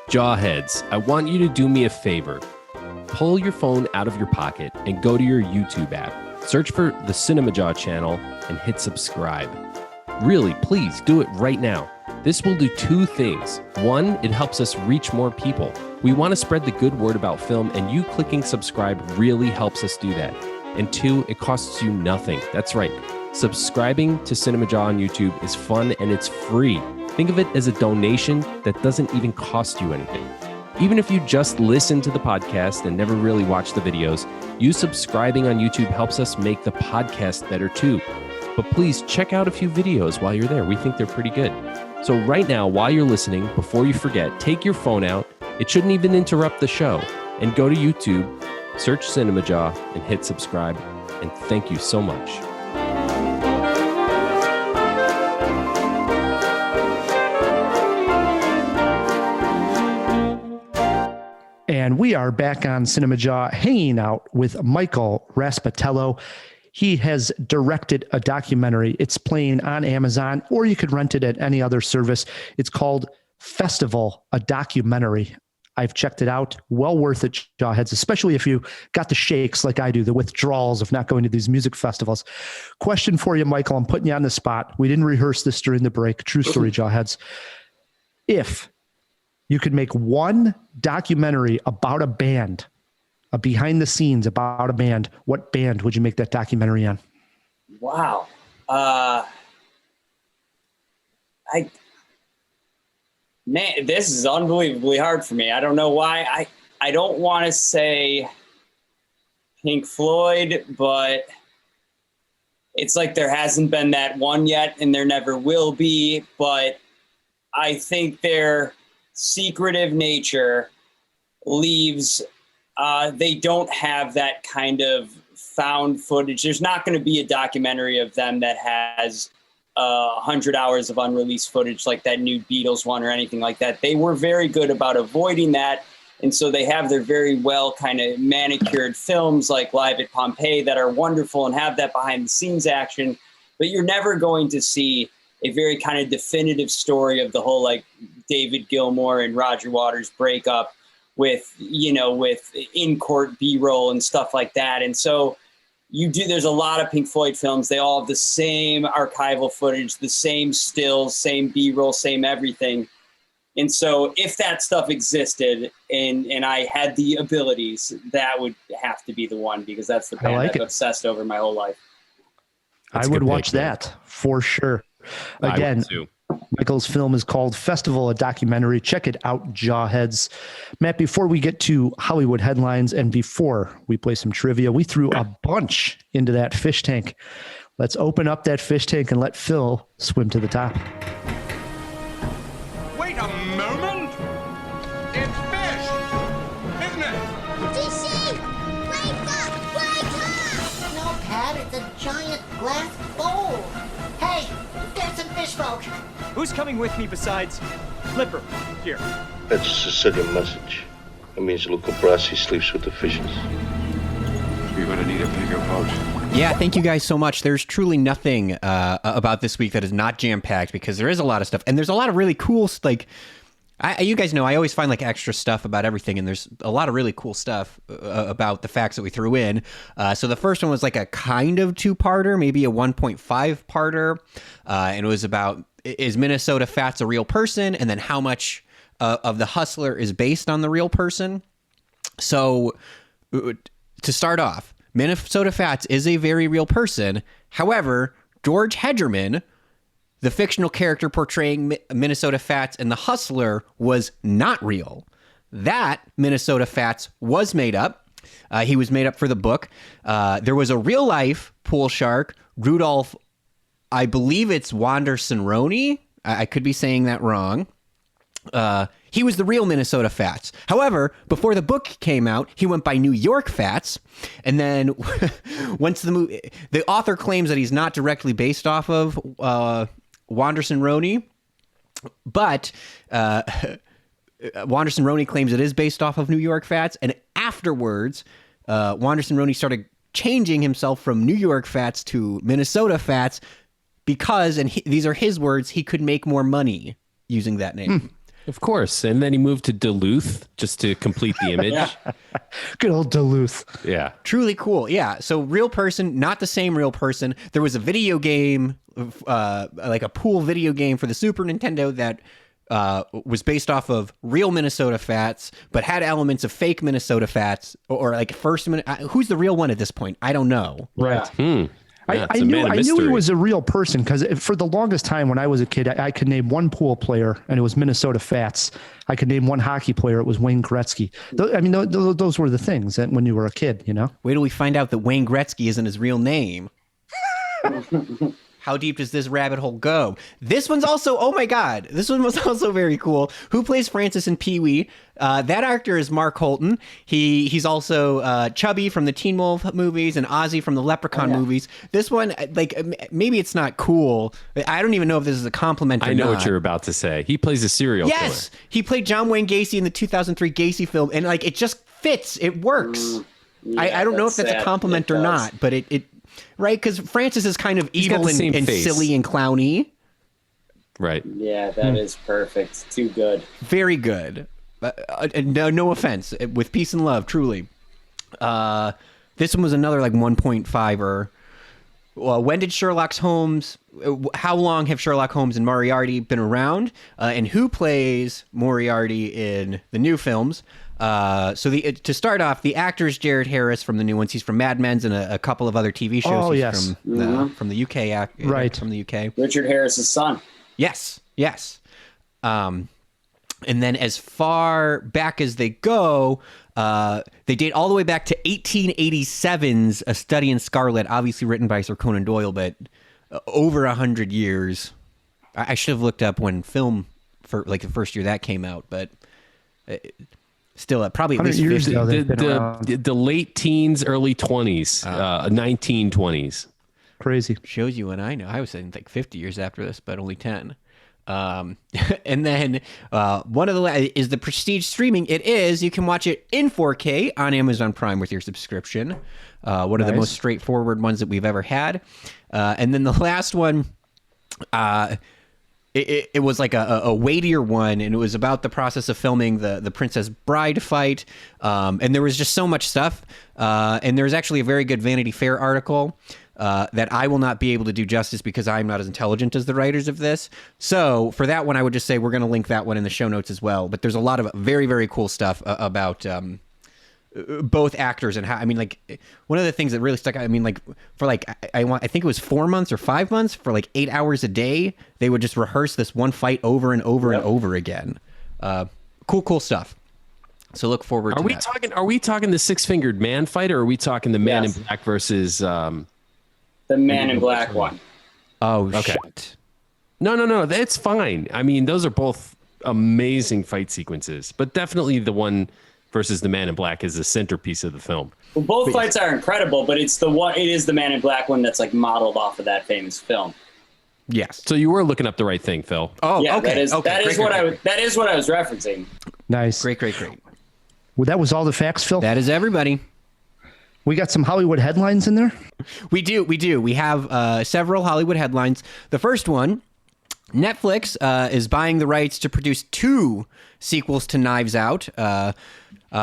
Jawheads, I want you to do me a favor. Pull your phone out of your pocket and go to your YouTube app. Search for the Cinemajaw channel and hit subscribe. Really, please do it right now. This will do two things. One, it helps us reach more people. We want to spread the good word about film, and you clicking subscribe really helps us do that. And two, it costs you nothing. That's right. Subscribing to Cinemajaw on YouTube is fun and it's free. Think of it as a donation that doesn't even cost you anything. Even if you just listen to the podcast and never really watch the videos, you subscribing on YouTube helps us make the podcast better too. But please check out a few videos while you're there. We think they're pretty good. So right now, while you're listening, before you forget, take your phone out. It shouldn't even interrupt the show. And go to YouTube, search Cinemajaw, and hit subscribe. And thank you so much. And we are back on Cinemajaw hanging out with Michael Raspetello. He has directed a documentary. It's playing on Amazon, or you could rent it at any other service. It's called Festival, a documentary. I've checked it out. Well worth it, Jawheads, especially if you got the shakes like I do, the withdrawals of not going to these music festivals. Question for you, Michael. I'm putting you on the spot. We didn't rehearse this during the break. True story, Jawheads. If you could make one documentary about a band, a behind the scenes about a band, what band would you make that documentary on? Wow. Man, this is unbelievably hard for me. I don't know why. I don't want to say Pink Floyd, but it's like there hasn't been that one yet, and there never will be. But I think their secretive nature leaves, they don't have that kind of found footage. There's not going to be a documentary of them that has 100 hours of unreleased footage like that new Beatles one or anything like that. They were very good about avoiding that. And so they have their very well kind of manicured films like Live at Pompeii that are wonderful and have that behind the scenes action. But you're never going to see a very kind of definitive story of the whole like David Gilmour and Roger Waters breakup with, you know, with in-court B-roll and stuff like that. And so there's a lot of Pink Floyd films. They all have the same archival footage, the same stills, same B-roll, same everything. And so if that stuff existed and I had the abilities, that would have to be the one, because that's the band I've obsessed over my whole life. I would watch that for sure. Again, Michael's film is called Festival, a documentary. Check it out, Jawheads. Matt, before we get to Hollywood headlines and before we play some trivia, we threw a bunch into that fish tank. Let's open up that fish tank and let Phil swim to the top. Wait a moment! It's fish! Isn't it? DC! Wake up! Wake up! No, Pat, it's a giant glass bowl. Hey, there's some fish folk. Who's coming with me besides Flipper? Here. That's a Sicilian message. It means Luca Brasi sleeps with the fishes. You're gonna need a bigger boat. Yeah, thank you guys so much. There's truly nothing about this week that is not jam-packed, because there is a lot of stuff. And there's a lot of really cool, like, you guys know I always find like extra stuff about everything, and there's a lot of really cool stuff about the facts that we threw in. So the first one was like a kind of two-parter, maybe a 1.5-parter, and it was about, is Minnesota Fats a real person? And then how much of The Hustler is based on the real person? So to start off, Minnesota Fats is a very real person. However, George Hedgerman, the fictional character portraying Minnesota Fats in The Hustler, was not real. That Minnesota Fats was made up. He was made up for the book. There was a real-life pool shark, Rudolph, I believe it's Wanderson-Roni. I could be saying that wrong. He was the real Minnesota Fats. However, before the book came out, he went by New York Fats. And then once the author claims that he's not directly based off of Wanderson-Roni, but Wanderson-Roni claims it is based off of New York Fats. And afterwards, Wanderson-Roni started changing himself from New York Fats to Minnesota Fats because, and these are his words, he could make more money using that name. Of course. And then he moved to Duluth just to complete the image. Good old Duluth. Yeah. Truly cool. Yeah. So real person, not the same real person. There was a video game, like a pool video game for the Super Nintendo that was based off of real Minnesota Fats, but had elements of fake Minnesota Fats, or like who's the real one at this point? I don't know. Right. Yeah. I knew he was a real person because for the longest time when I was a kid, I could name one pool player and it was Minnesota Fats. I could name one hockey player. It was Wayne Gretzky. I mean, those were the things that when you were a kid, you know? Wait till we find out that Wayne Gretzky isn't his real name. How deep does this rabbit hole go? This one's also, oh my God, this one was also very cool. Who plays Francis in Pee-wee? That actor is Mark Holton. He's also Chubby from the Teen Wolf movies and Ozzy from the Leprechaun movies. This one, like, maybe it's not cool. I don't even know if this is a compliment or not. I know what you're about to say. He plays a serial killer. Yes! He played John Wayne Gacy in the 2003 Gacy film, and like it just fits. It works. I don't know if that's a compliment or not, but it right? Because Francis is kind of evil and silly and clowny. Right. Yeah, that is perfect. Too good. Very good. No offense. With peace and love, truly. This one was another like 1.5-er. when did Sherlock Holmes? How long have Sherlock Holmes and Moriarty been around? And who plays Moriarty in the new films? To start off, the actor is Jared Harris from the new ones. He's from Mad Men's and a couple of other TV shows. Oh, He's yes. from the UK. Right. From the UK. Richard Harris's son. Yes. And then as far back as they go, they date all the way back to 1887's A Study in Scarlet, obviously written by Sir Conan Doyle, but over 100 years. I should have looked up when film for like the first year that came out, but still probably at least 50. The late teens, early 20s, 1920s. Crazy. Shows you when I know. I was saying like 50 years after this, but only 10. And then one of the is the Prestige streaming. It is. You can watch it in 4K on Amazon Prime with your subscription. One of the most straightforward ones that we've ever had. And then the last one, it was like a weightier one, and it was about the process of filming the Princess Bride fight. And there was just so much stuff. And there was actually a very good Vanity Fair article that I will not be able to do justice because I'm not as intelligent as the writers of this. So for that one, I would just say we're going to link that one in the show notes as well. But there's a lot of very, very cool stuff about both actors and how, I mean, like one of the things that really stuck out, I mean, like for like, I think it was 4 months or 5 months for like 8 hours a day, they would just rehearse this one fight over and over and over again. Cool stuff. So look forward to that. Are we talking the six-fingered man fight, or are we talking the Man in Black versus the Man in Black one? Oh, okay. Shit. No, that's fine. I mean, those are both amazing fight sequences, but definitely the one versus the Man in Black is the centerpiece of the film. Well, both fights are incredible, but it is the Man in Black one that's like modeled off of that famous film. Yes. So you were looking up the right thing, Phil. Oh, yeah, okay. That is what I was referencing. Nice. Great. Well, that was all the facts, Phil. That is everybody. We got some Hollywood headlines in there. We do. We have several Hollywood headlines. The first one, Netflix is buying the rights to produce 2 sequels to Knives Out,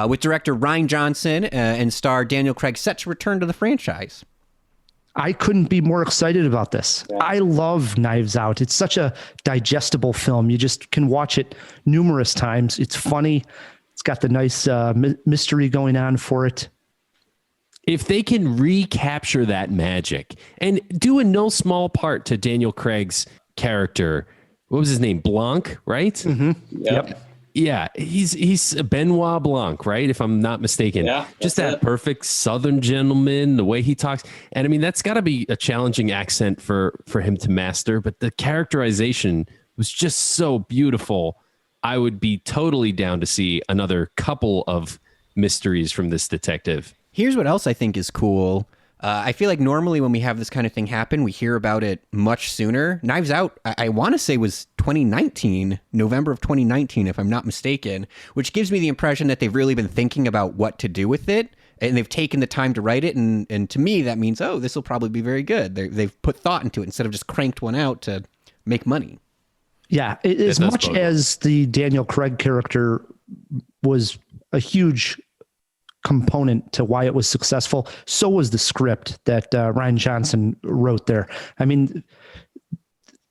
with director Rian Johnson and star Daniel Craig set to return to the franchise. I couldn't be more excited about this. Yeah. I love Knives Out. It's such a digestible film. You just can watch it numerous times. It's funny. It's got the nice mystery going on for it. If they can recapture that magic and do in no small part to Daniel Craig's character, what was his name? Blanc, right? Mm-hmm. Yep. Yeah, he's Benoit Blanc, right? If I'm not mistaken. Yeah, just that perfect Southern gentleman, the way he talks. And I mean, that's got to be a challenging accent for him to master, but the characterization was just so beautiful. I would be totally down to see another couple of mysteries from this detective. Here's what else I think is cool. I feel like normally when we have this kind of thing happen, we hear about it much sooner. Knives Out, I want to say was 2019, November of 2019, if I'm not mistaken, which gives me the impression that they've really been thinking about what to do with it, and they've taken the time to write it, and to me, that means, this will probably be very good. They've put thought into it instead of just cranked one out to make money. Yeah, as much as the Daniel Craig character was a huge component to why it was successful, so was the script that Rian Johnson wrote there. I mean,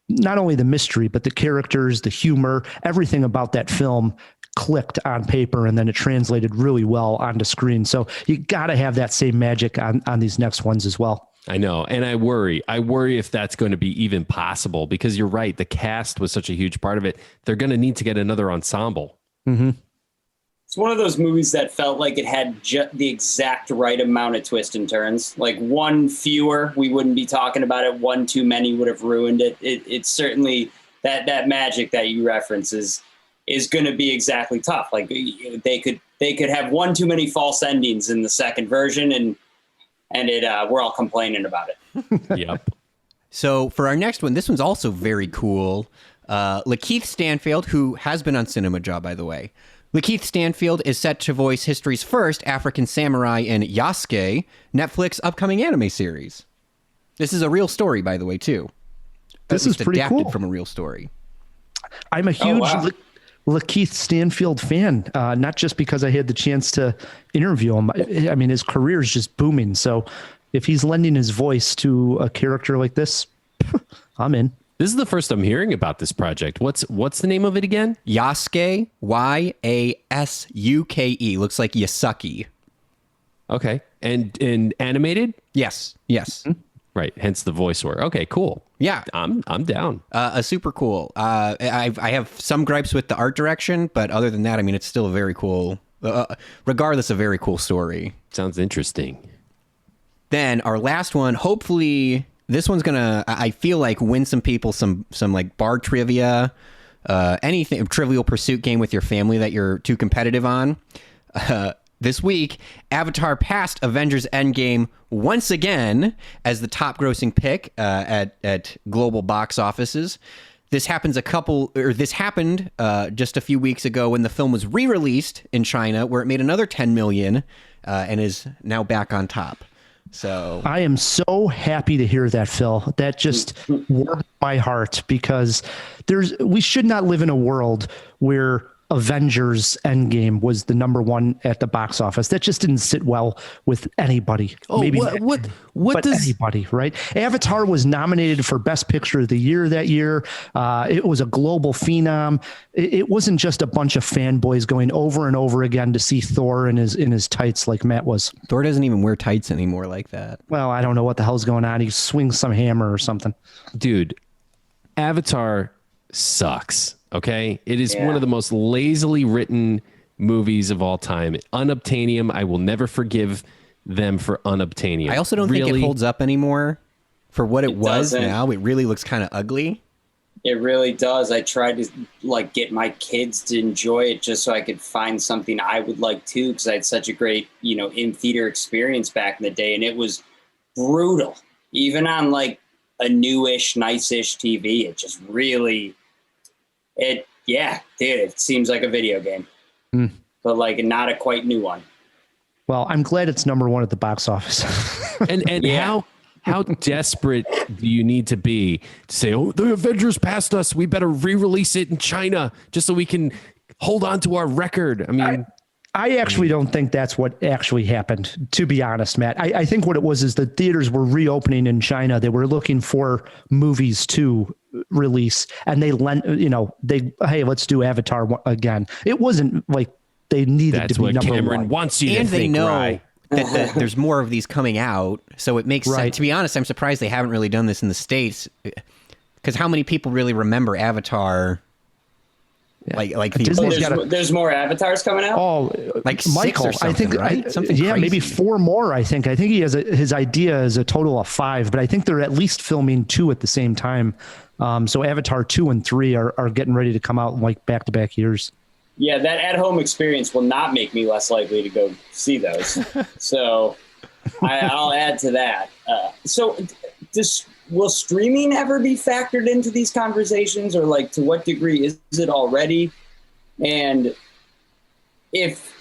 not only the mystery, but the characters, the humor, everything about that film clicked on paper, and then it translated really well onto screen. So you got to have that same magic on these next ones as well. I know. And I worry if that's going to be even possible, because you're right. The cast was such a huge part of it. They're going to need to get another ensemble. Mm-hmm. It's one of those movies that felt like it had the exact right amount of twists and turns. Like one fewer, we wouldn't be talking about it. One too many would have ruined it. It's certainly that magic that you reference is going to be exactly tough. Like they could have one too many false endings in the second version, and we're all complaining about it. Yep. So for our next one, this one's also very cool. Lakeith Stanfield, who has been on Cinemajaw, by the way. Lakeith Stanfield is set to voice history's first African samurai in Yasuke, Netflix upcoming anime series. This is a real story, by the way, too. This is pretty adapted cool. From a real story. I'm a huge Lakeith Stanfield fan, not just because I had the chance to interview him. I mean, his career is just booming. So if he's lending his voice to a character like this, I'm in. This is the first I'm hearing about this project. What's the name of it again? Yasuke, Yasuke. Looks like Yasuki. Okay. And animated? Yes. Right. Hence the voice work. Okay, cool. Yeah. I'm down. Super cool. I have some gripes with the art direction, but other than that, I mean, it's still a very cool, regardless, a very cool story. Sounds interesting. Then our last one, hopefully this one's gonna, I feel like, win some people some like bar trivia, anything, Trivial Pursuit game with your family that you're too competitive on. This week, Avatar passed Avengers Endgame once again as the top grossing pick at global box offices. This happened just a few weeks ago when the film was re-released in China, where it made another 10 million and is now back on top. So I am so happy to hear that, Phil. That just warmed my heart, because we should not live in a world where Avengers Endgame was the number one at the box office. That just didn't sit well with anybody. Oh, maybe what does anybody, right? Avatar was nominated for Best Picture of the Year that year. It was a global phenom. It wasn't just a bunch of fanboys going over and over again to see Thor in his tights like Matt was. Thor doesn't even wear tights anymore like that. Well, I don't know what the hell's going on. He swings some hammer or something. Dude, Avatar sucks. Okay, it is one of the most lazily written movies of all time. Unobtainium. I will never forgive them for Unobtainium. I also don't think it holds up anymore for what it was. Doesn't. Now it really looks kind of ugly. It really does. I tried to get my kids to enjoy it just so I could find something I would like too, because I had such a great in theater experience back in the day, and it was brutal. Even on a newish, nice-ish TV, it just really. It seems like a video game, but not a quite new one. Well, I'm glad it's number one at the box office. and how desperate do you need to be to say, oh, the Avengers passed us, we better re-release it in China just so we can hold on to our record? I mean, I actually don't think that's what actually happened, to be honest, Matt. I think what it was is the theaters were reopening in China. They were looking for movies to release, and hey, let's do Avatar again. It wasn't like they needed that's to be what number Cameron one. wants you and to they think, know right? that there's more of these coming out, so it makes sense. To be honest, I'm surprised they haven't really done this in the States, because how many people really remember Avatar? Like there's more Avatars coming out. Oh, like Michael, 6 or something, I think, right? Something crazy. Maybe 4 more. I think he has his idea is a total of 5, but I think they're at least filming 2 at the same time. So Avatar 2 and 3 are getting ready to come out back to back years. Yeah, that at-home experience will not make me less likely to go see those. So I'll add to that. Will streaming ever be factored into these conversations, or to what degree is it already? And if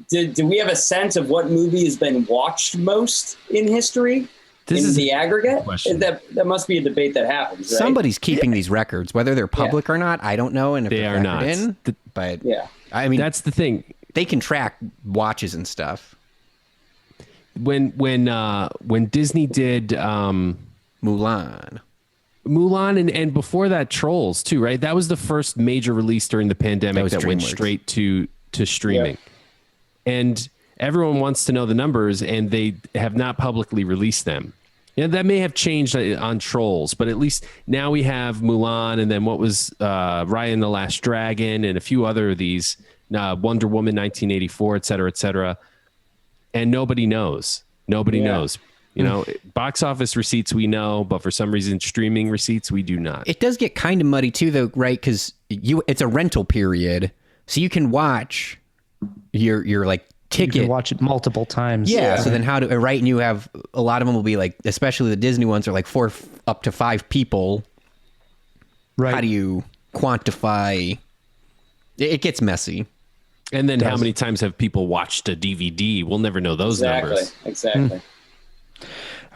do we have a sense of what movie has been watched most in history? This in is the aggregate? question. That must be a debate that happens, right? Somebody's keeping these records, whether they're public or not. I don't know, and if They they're are not. in, but yeah, I mean that's the thing. They can track watches and stuff. When Disney did Mulan, and before that Trolls too, right? That was the first major release during the pandemic that went straight to streaming. Yep. And everyone wants to know the numbers, and they have not publicly released them. Yeah, that may have changed on Trolls, but at least now we have Mulan, and then what was Raya and the Last Dragon, and a few other of these, Wonder Woman 1984, et cetera, and nobody knows. Nobody knows. Box office receipts we know, but for some reason, streaming receipts we do not. It does get kind of muddy too, though, right? Because it's a rental period, so you can watch your ticket. You can watch it multiple times. Yeah. So then right? And you have a lot of them will be especially the Disney ones are 4 up to 5 people. Right. How do you quantify? It gets messy. And then how many times have people watched a DVD? We'll never know those numbers. Exactly.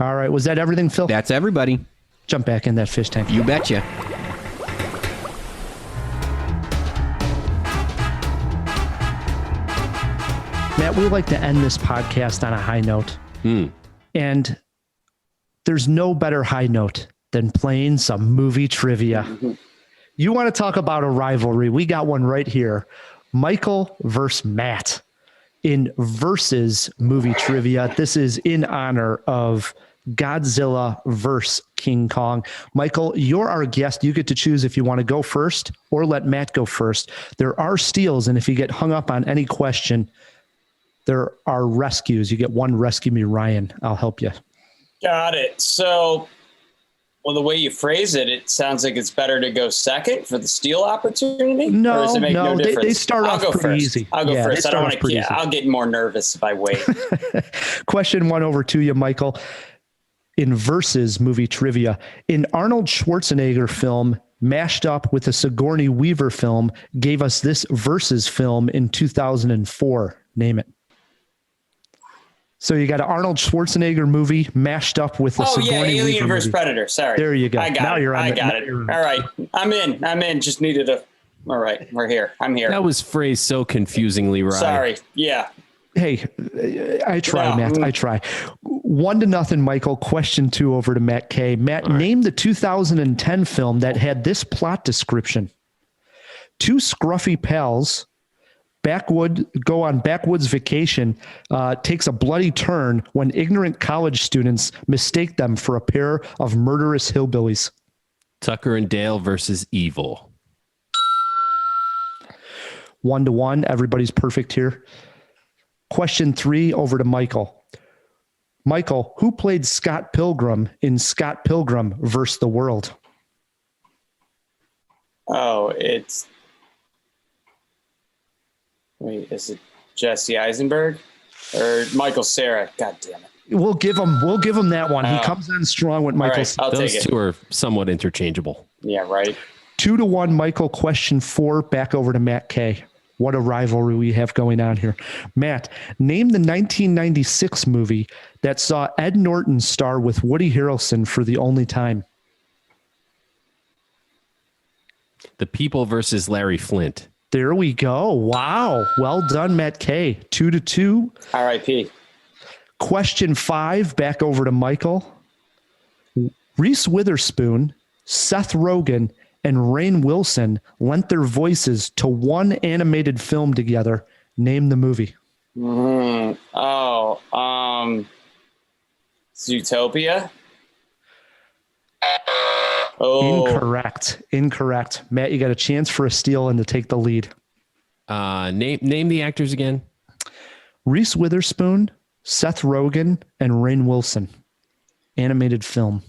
All right. Was that everything, Phil? That's everybody. Jump back in that fish tank. You betcha. Matt, we like to end this podcast on a high note. And there's no better high note than playing some movie trivia. You want to talk about a rivalry? We got one right here. Michael versus Matt in versus movie trivia. This is in honor of Godzilla versus King Kong. Michael, you're our guest. You get to choose if you want to go first or let Matt go first. There are steals, and if you get hung up on any question, there are rescues. You get one rescue me, Ryan. I'll help you. Got it. So, well, the way you phrase it, it sounds like it's better to go second for the steal opportunity. No, or does it make no difference? They start off pretty easy. I'll go first. I don't want to. I'll get more nervous if I wait. Question one over to you, Michael. In versus movie trivia, in Arnold Schwarzenegger film mashed up with a Sigourney Weaver film, gave us this versus film in 2004. Name it. So you got an Arnold Schwarzenegger movie mashed up with a Sigourney Weaver Alien vs. movie. Predator. Sorry. There you go. I got it. I got it. All right. I'm in. Just needed a. All right. We're here. I'm here. That was phrased so confusingly, right? Sorry. Yeah. Hey, I try, Matt. I try. 1-0, Michael. Question 2 over to Matt K. Matt, name the 2010 film that had this plot description. Two scruffy pals go on backwoods vacation, takes a bloody turn when ignorant college students mistake them for a pair of murderous hillbillies. Tucker and Dale versus Evil. 1-1. Everybody's perfect here. Question 3 over to Michael. Michael, who played Scott Pilgrim in Scott Pilgrim versus the World? Oh, wait, is it Jesse Eisenberg or Michael Cera? God damn it. We'll give him that one. He comes on strong with Michael. Right, I'll Those take two are somewhat interchangeable. Yeah, right. 2-1, Michael. Question 4, back over to Matt K. What a rivalry we have going on here. Matt, name the 1996 movie that saw Ed Norton star with Woody Harrelson for the only time. The People versus Larry Flint. There we go. Wow. Well done, Matt K. 2-2. R.I.P. Question 5, back over to Michael. Reese Witherspoon, Seth Rogen, and Rainn Wilson lent their voices to one animated film together. Name the movie. Zootopia? Oh. Incorrect. Matt, you got a chance for a steal and to take the lead. Name the actors again. Reese Witherspoon, Seth Rogen, and Rainn Wilson. Animated film.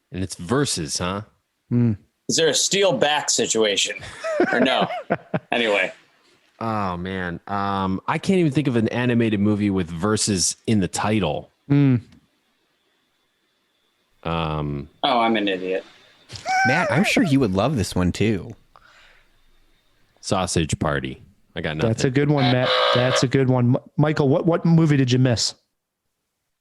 And it's versus, huh? Is there a steal back situation or no? Anyway. Oh, man. I can't even think of an animated movie with versus in the title. I'm an idiot. Matt, I'm sure you would love this one too. Sausage Party. I got nothing. That's a good one, Matt. That's a good one. Michael, what movie did you miss?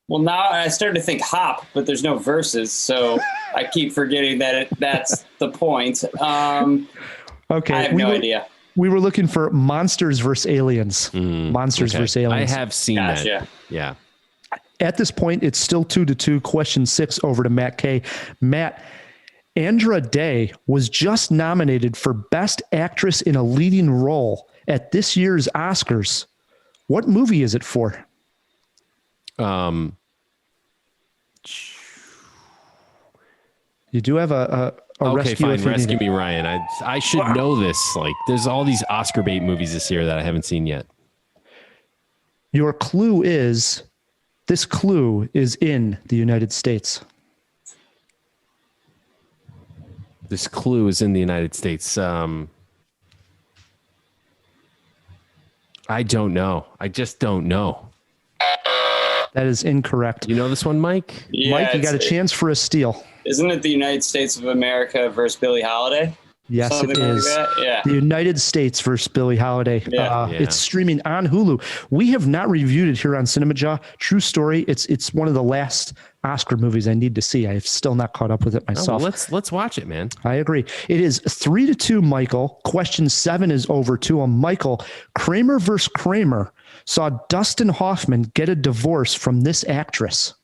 Well, now I started to think Hop, but there's no verses, so I keep forgetting that that's the point. Okay, I have no idea. We were looking for Monsters vs. Aliens. Monsters vs. Aliens. I have seen that. Yeah. At this point, it's still 2-2. Question 6 over to Matt K. Matt, Andra Day was just nominated for Best Actress in a Leading Role at this year's Oscars. What movie is it for? You do have a okay, rescue. fine. Rescue me, Ryan. I should know this. Like, there's all these Oscar bait movies this year that I haven't seen yet. Your clue is, this clue is in the United States. This clue is in the United States. I don't know. I just don't know. That is incorrect. You know this one, Mike? Yeah, Mike, you got a chance for a steal. Isn't it the United States of America versus Billie Holiday? Yes, Something it like is. that? Yeah. The United States versus Billie Holiday. Yeah. It's streaming on Hulu. We have not reviewed it here on Cinemajaw. True story. It's one of the last Oscar movies I need to see. I have still not caught up with it myself. Well, let's watch it, man. I agree. It is 3-2, Michael. Question 7 is over to him. Michael, Kramer versus Kramer saw Dustin Hoffman get a divorce from this actress.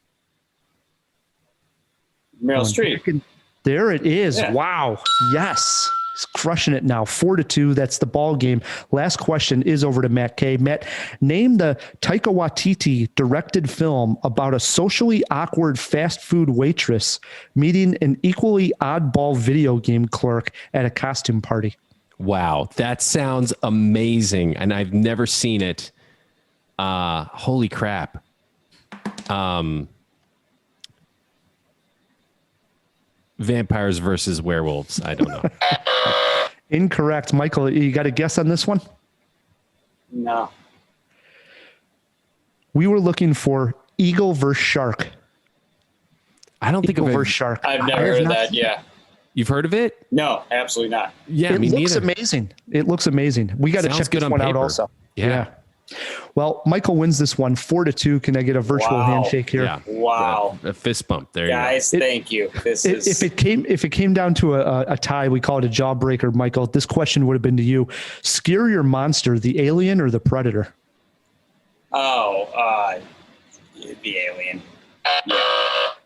Meryl Streep. There it is. Yeah. Wow. Yes. He's crushing it now. 4-2. That's the ball game. Last question is over to Matt K. Matt, name the Taika Waititi directed film about a socially awkward fast food waitress meeting an equally oddball video game clerk at a costume party. Wow, that sounds amazing, and I've never seen it. Holy crap. Vampires versus werewolves. I don't know. Incorrect. Michael, you got a guess on this one? No. We were looking for eagle versus shark. I don't think eagle of it. versus shark. I've never heard of that. Yeah. You've heard of it? No, absolutely not. Yeah, it me looks neither. amazing. It looks amazing. We got to Sounds check good this on one out paper. also. Yeah. Well, Michael wins this one 4-2. Can I get a virtual Wow. handshake here? Yeah. Wow. A fist bump. There Guys, you go. thank you. This is If it came down to a tie, we call it a jawbreaker, Michael. This question would have been to you: scarier monster, the alien or the predator? the alien.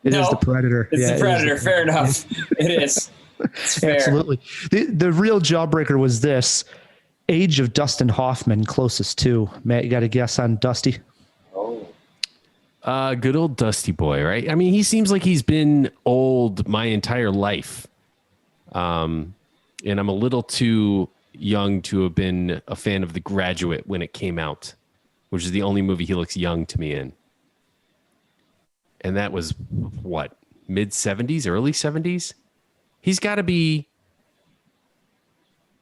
It is the predator. It's Yeah, the predator. Fair enough. It is. It's fair. Absolutely. The real jawbreaker was this: age of Dustin Hoffman closest to. Matt, you got a guess on Dusty? Good old Dusty boy, right? I mean, he seems like he's been old my entire life. And I'm a little too young to have been a fan of The Graduate when it came out, which is the only movie he looks young to me in. And that was what, mid 70s, early 70s? He's got to be,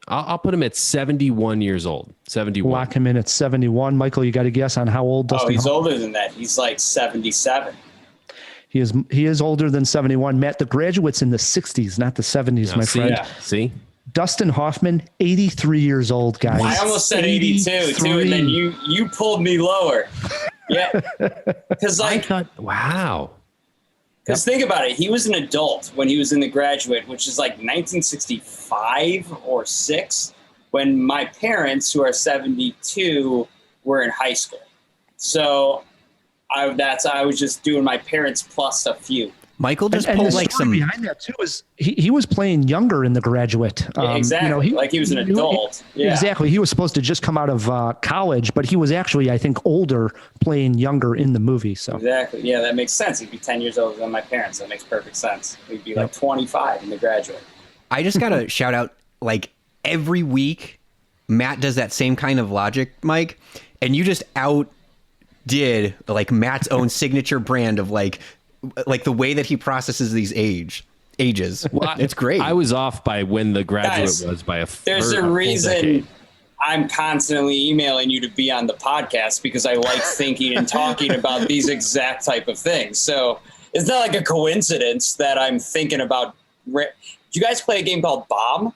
I'll put him at 71 years old. 71. Lock him in at 71. Michael, you got a guess on how old Dustin? Oh, he's older than that. He's like 77. He is older than 71. Matt, The Graduate's in the 60s, not the 70s, my friend. Yeah. See? Dustin Hoffman, 83 years old, guys. I almost said 82 too, and then you pulled me lower. Yeah, because I thought, wow. Because think about it, he was an adult when he was in The Graduate, which is like 1965 or 6, when my parents, who are 72, were in high school. So I was just doing my parents plus a few. Michael just and pulled the like story some. behind that too is he was playing younger in The Graduate. Yeah, exactly, like he was an adult. Yeah. Exactly. He was supposed to just come out of college, but he was actually, I think, older playing younger in the movie. So Exactly. Yeah, that makes sense. He'd be 10 years older than my parents. That makes perfect sense. He'd be like 25 in The Graduate. I just got to shout out, like, every week, Matt does that same kind of logic, Mike, and you just outdid, like, Matt's own signature brand of, like the way that he processes these ages. Well, it's great. I was off by when The Graduate Guys, was by a There's a full reason decade. I'm constantly emailing you to be on the podcast, because I like thinking and talking about these exact type of things. So it's not like a coincidence that I'm thinking about. Do you guys play a game called Bomb?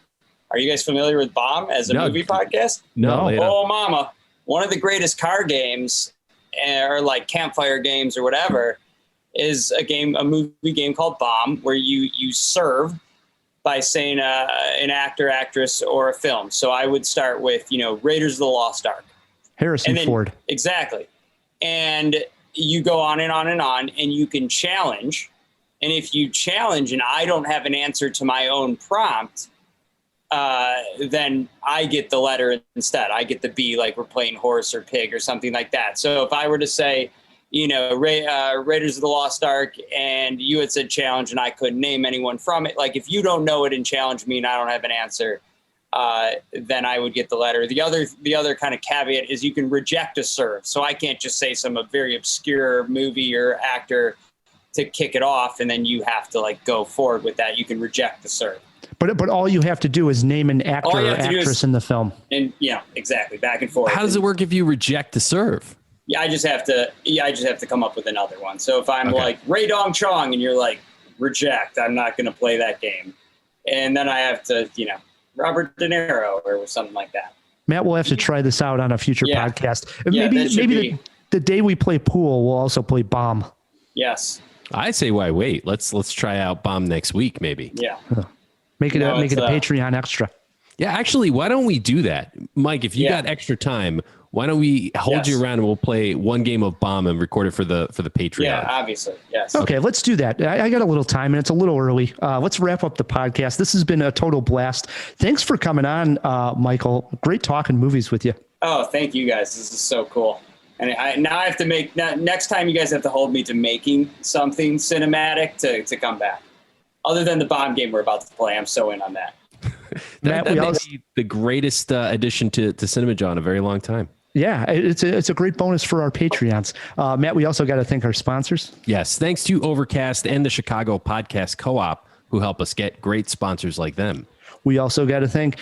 Are you guys familiar with Bomb as a movie podcast? No. Yeah. Oh, mama. One of the greatest car games, or like campfire games or whatever, is a movie game called Bomb, where you serve by saying an actor, actress, or a film. So I would start with, Raiders of the Lost Ark. Harrison Ford. Exactly. And you go on and on and on, and you can challenge. And if you challenge and I don't have an answer to my own prompt, then I get the letter instead. I get the B, like we're playing horse or pig or something like that. So if I were to say, Raiders of the Lost Ark, and you had said challenge and I couldn't name anyone from it, like if you don't know it and challenge me and I don't have an answer, then I would get the letter. The other kind of caveat is you can reject a serve. So I can't just say some very obscure movie or actor to kick it off, and then you have to like go forward with that. You can reject the serve. But all you have to do is name an actor or actress in the film. And exactly, back and forth. How does it work if you reject the serve? Yeah, I just have to come up with another one. So if I'm like Ray Dong Chong and you're like reject, I'm not going to play that game. And then I have to, Robert De Niro or something like that. Matt, we'll have to try this out on a future podcast. And Yeah, that should maybe be- the day we play pool, we'll also play Bomb. Yes. I say why wait. Let's try out Bomb next week, maybe. Yeah. Make it No, a it's, Patreon extra. Yeah, actually, why don't we do that? Mike, if you got extra time, why don't we hold you around and we'll play one game of Bomb and record it for the Patreon? Yeah, obviously. Yes. Okay, let's do that. I got a little time and it's a little early. Let's wrap up the podcast. This has been a total blast. Thanks for coming on, Michael. Great talking movies with you. Oh, thank you guys. This is so cool. And now I have to next time you guys have to hold me to making something cinematic to come back. Other than the Bomb game we're about to play, I'm so in on that. that may be the greatest addition to Cinemajaw in a very long time. Yeah, it's a great bonus for our Patreons. Matt, we also got to thank our sponsors. Yes, thanks to Overcast and the Chicago Podcast Co-op who help us get great sponsors like them. We also got to thank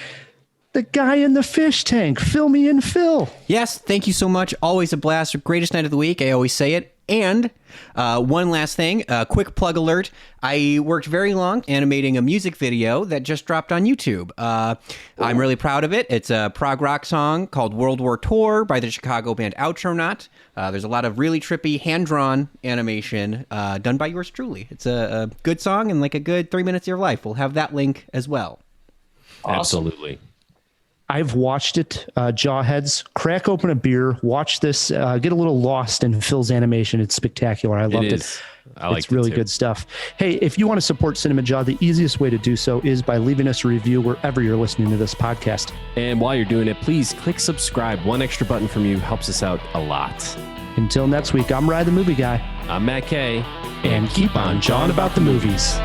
the guy in the fish tank, Fill Me in Phil. Yes, thank you so much. Always a blast. Greatest night of the week. I always say it. And one last thing, quick plug alert. I worked very long animating a music video that just dropped on YouTube. I'm really proud of it. It's a prog rock song called World War Tour by the Chicago band Outronaut. There's a lot of really trippy hand-drawn animation done by yours truly. It's a good song and like a good 3 minutes of your life. We'll have that link as well. Awesome. Absolutely. I've watched it. Jawheads, crack open a beer, watch this, get a little lost in Phil's animation. It's spectacular. I loved it. It's really good stuff. Hey, if you want to support Cinemajaw, the easiest way to do so is by leaving us a review wherever you're listening to this podcast. And while you're doing it, please click subscribe. One extra button from you helps us out a lot. Until next week, I'm Rye the Movie Guy. I'm Matt Kay. And keep on jawing about the movies.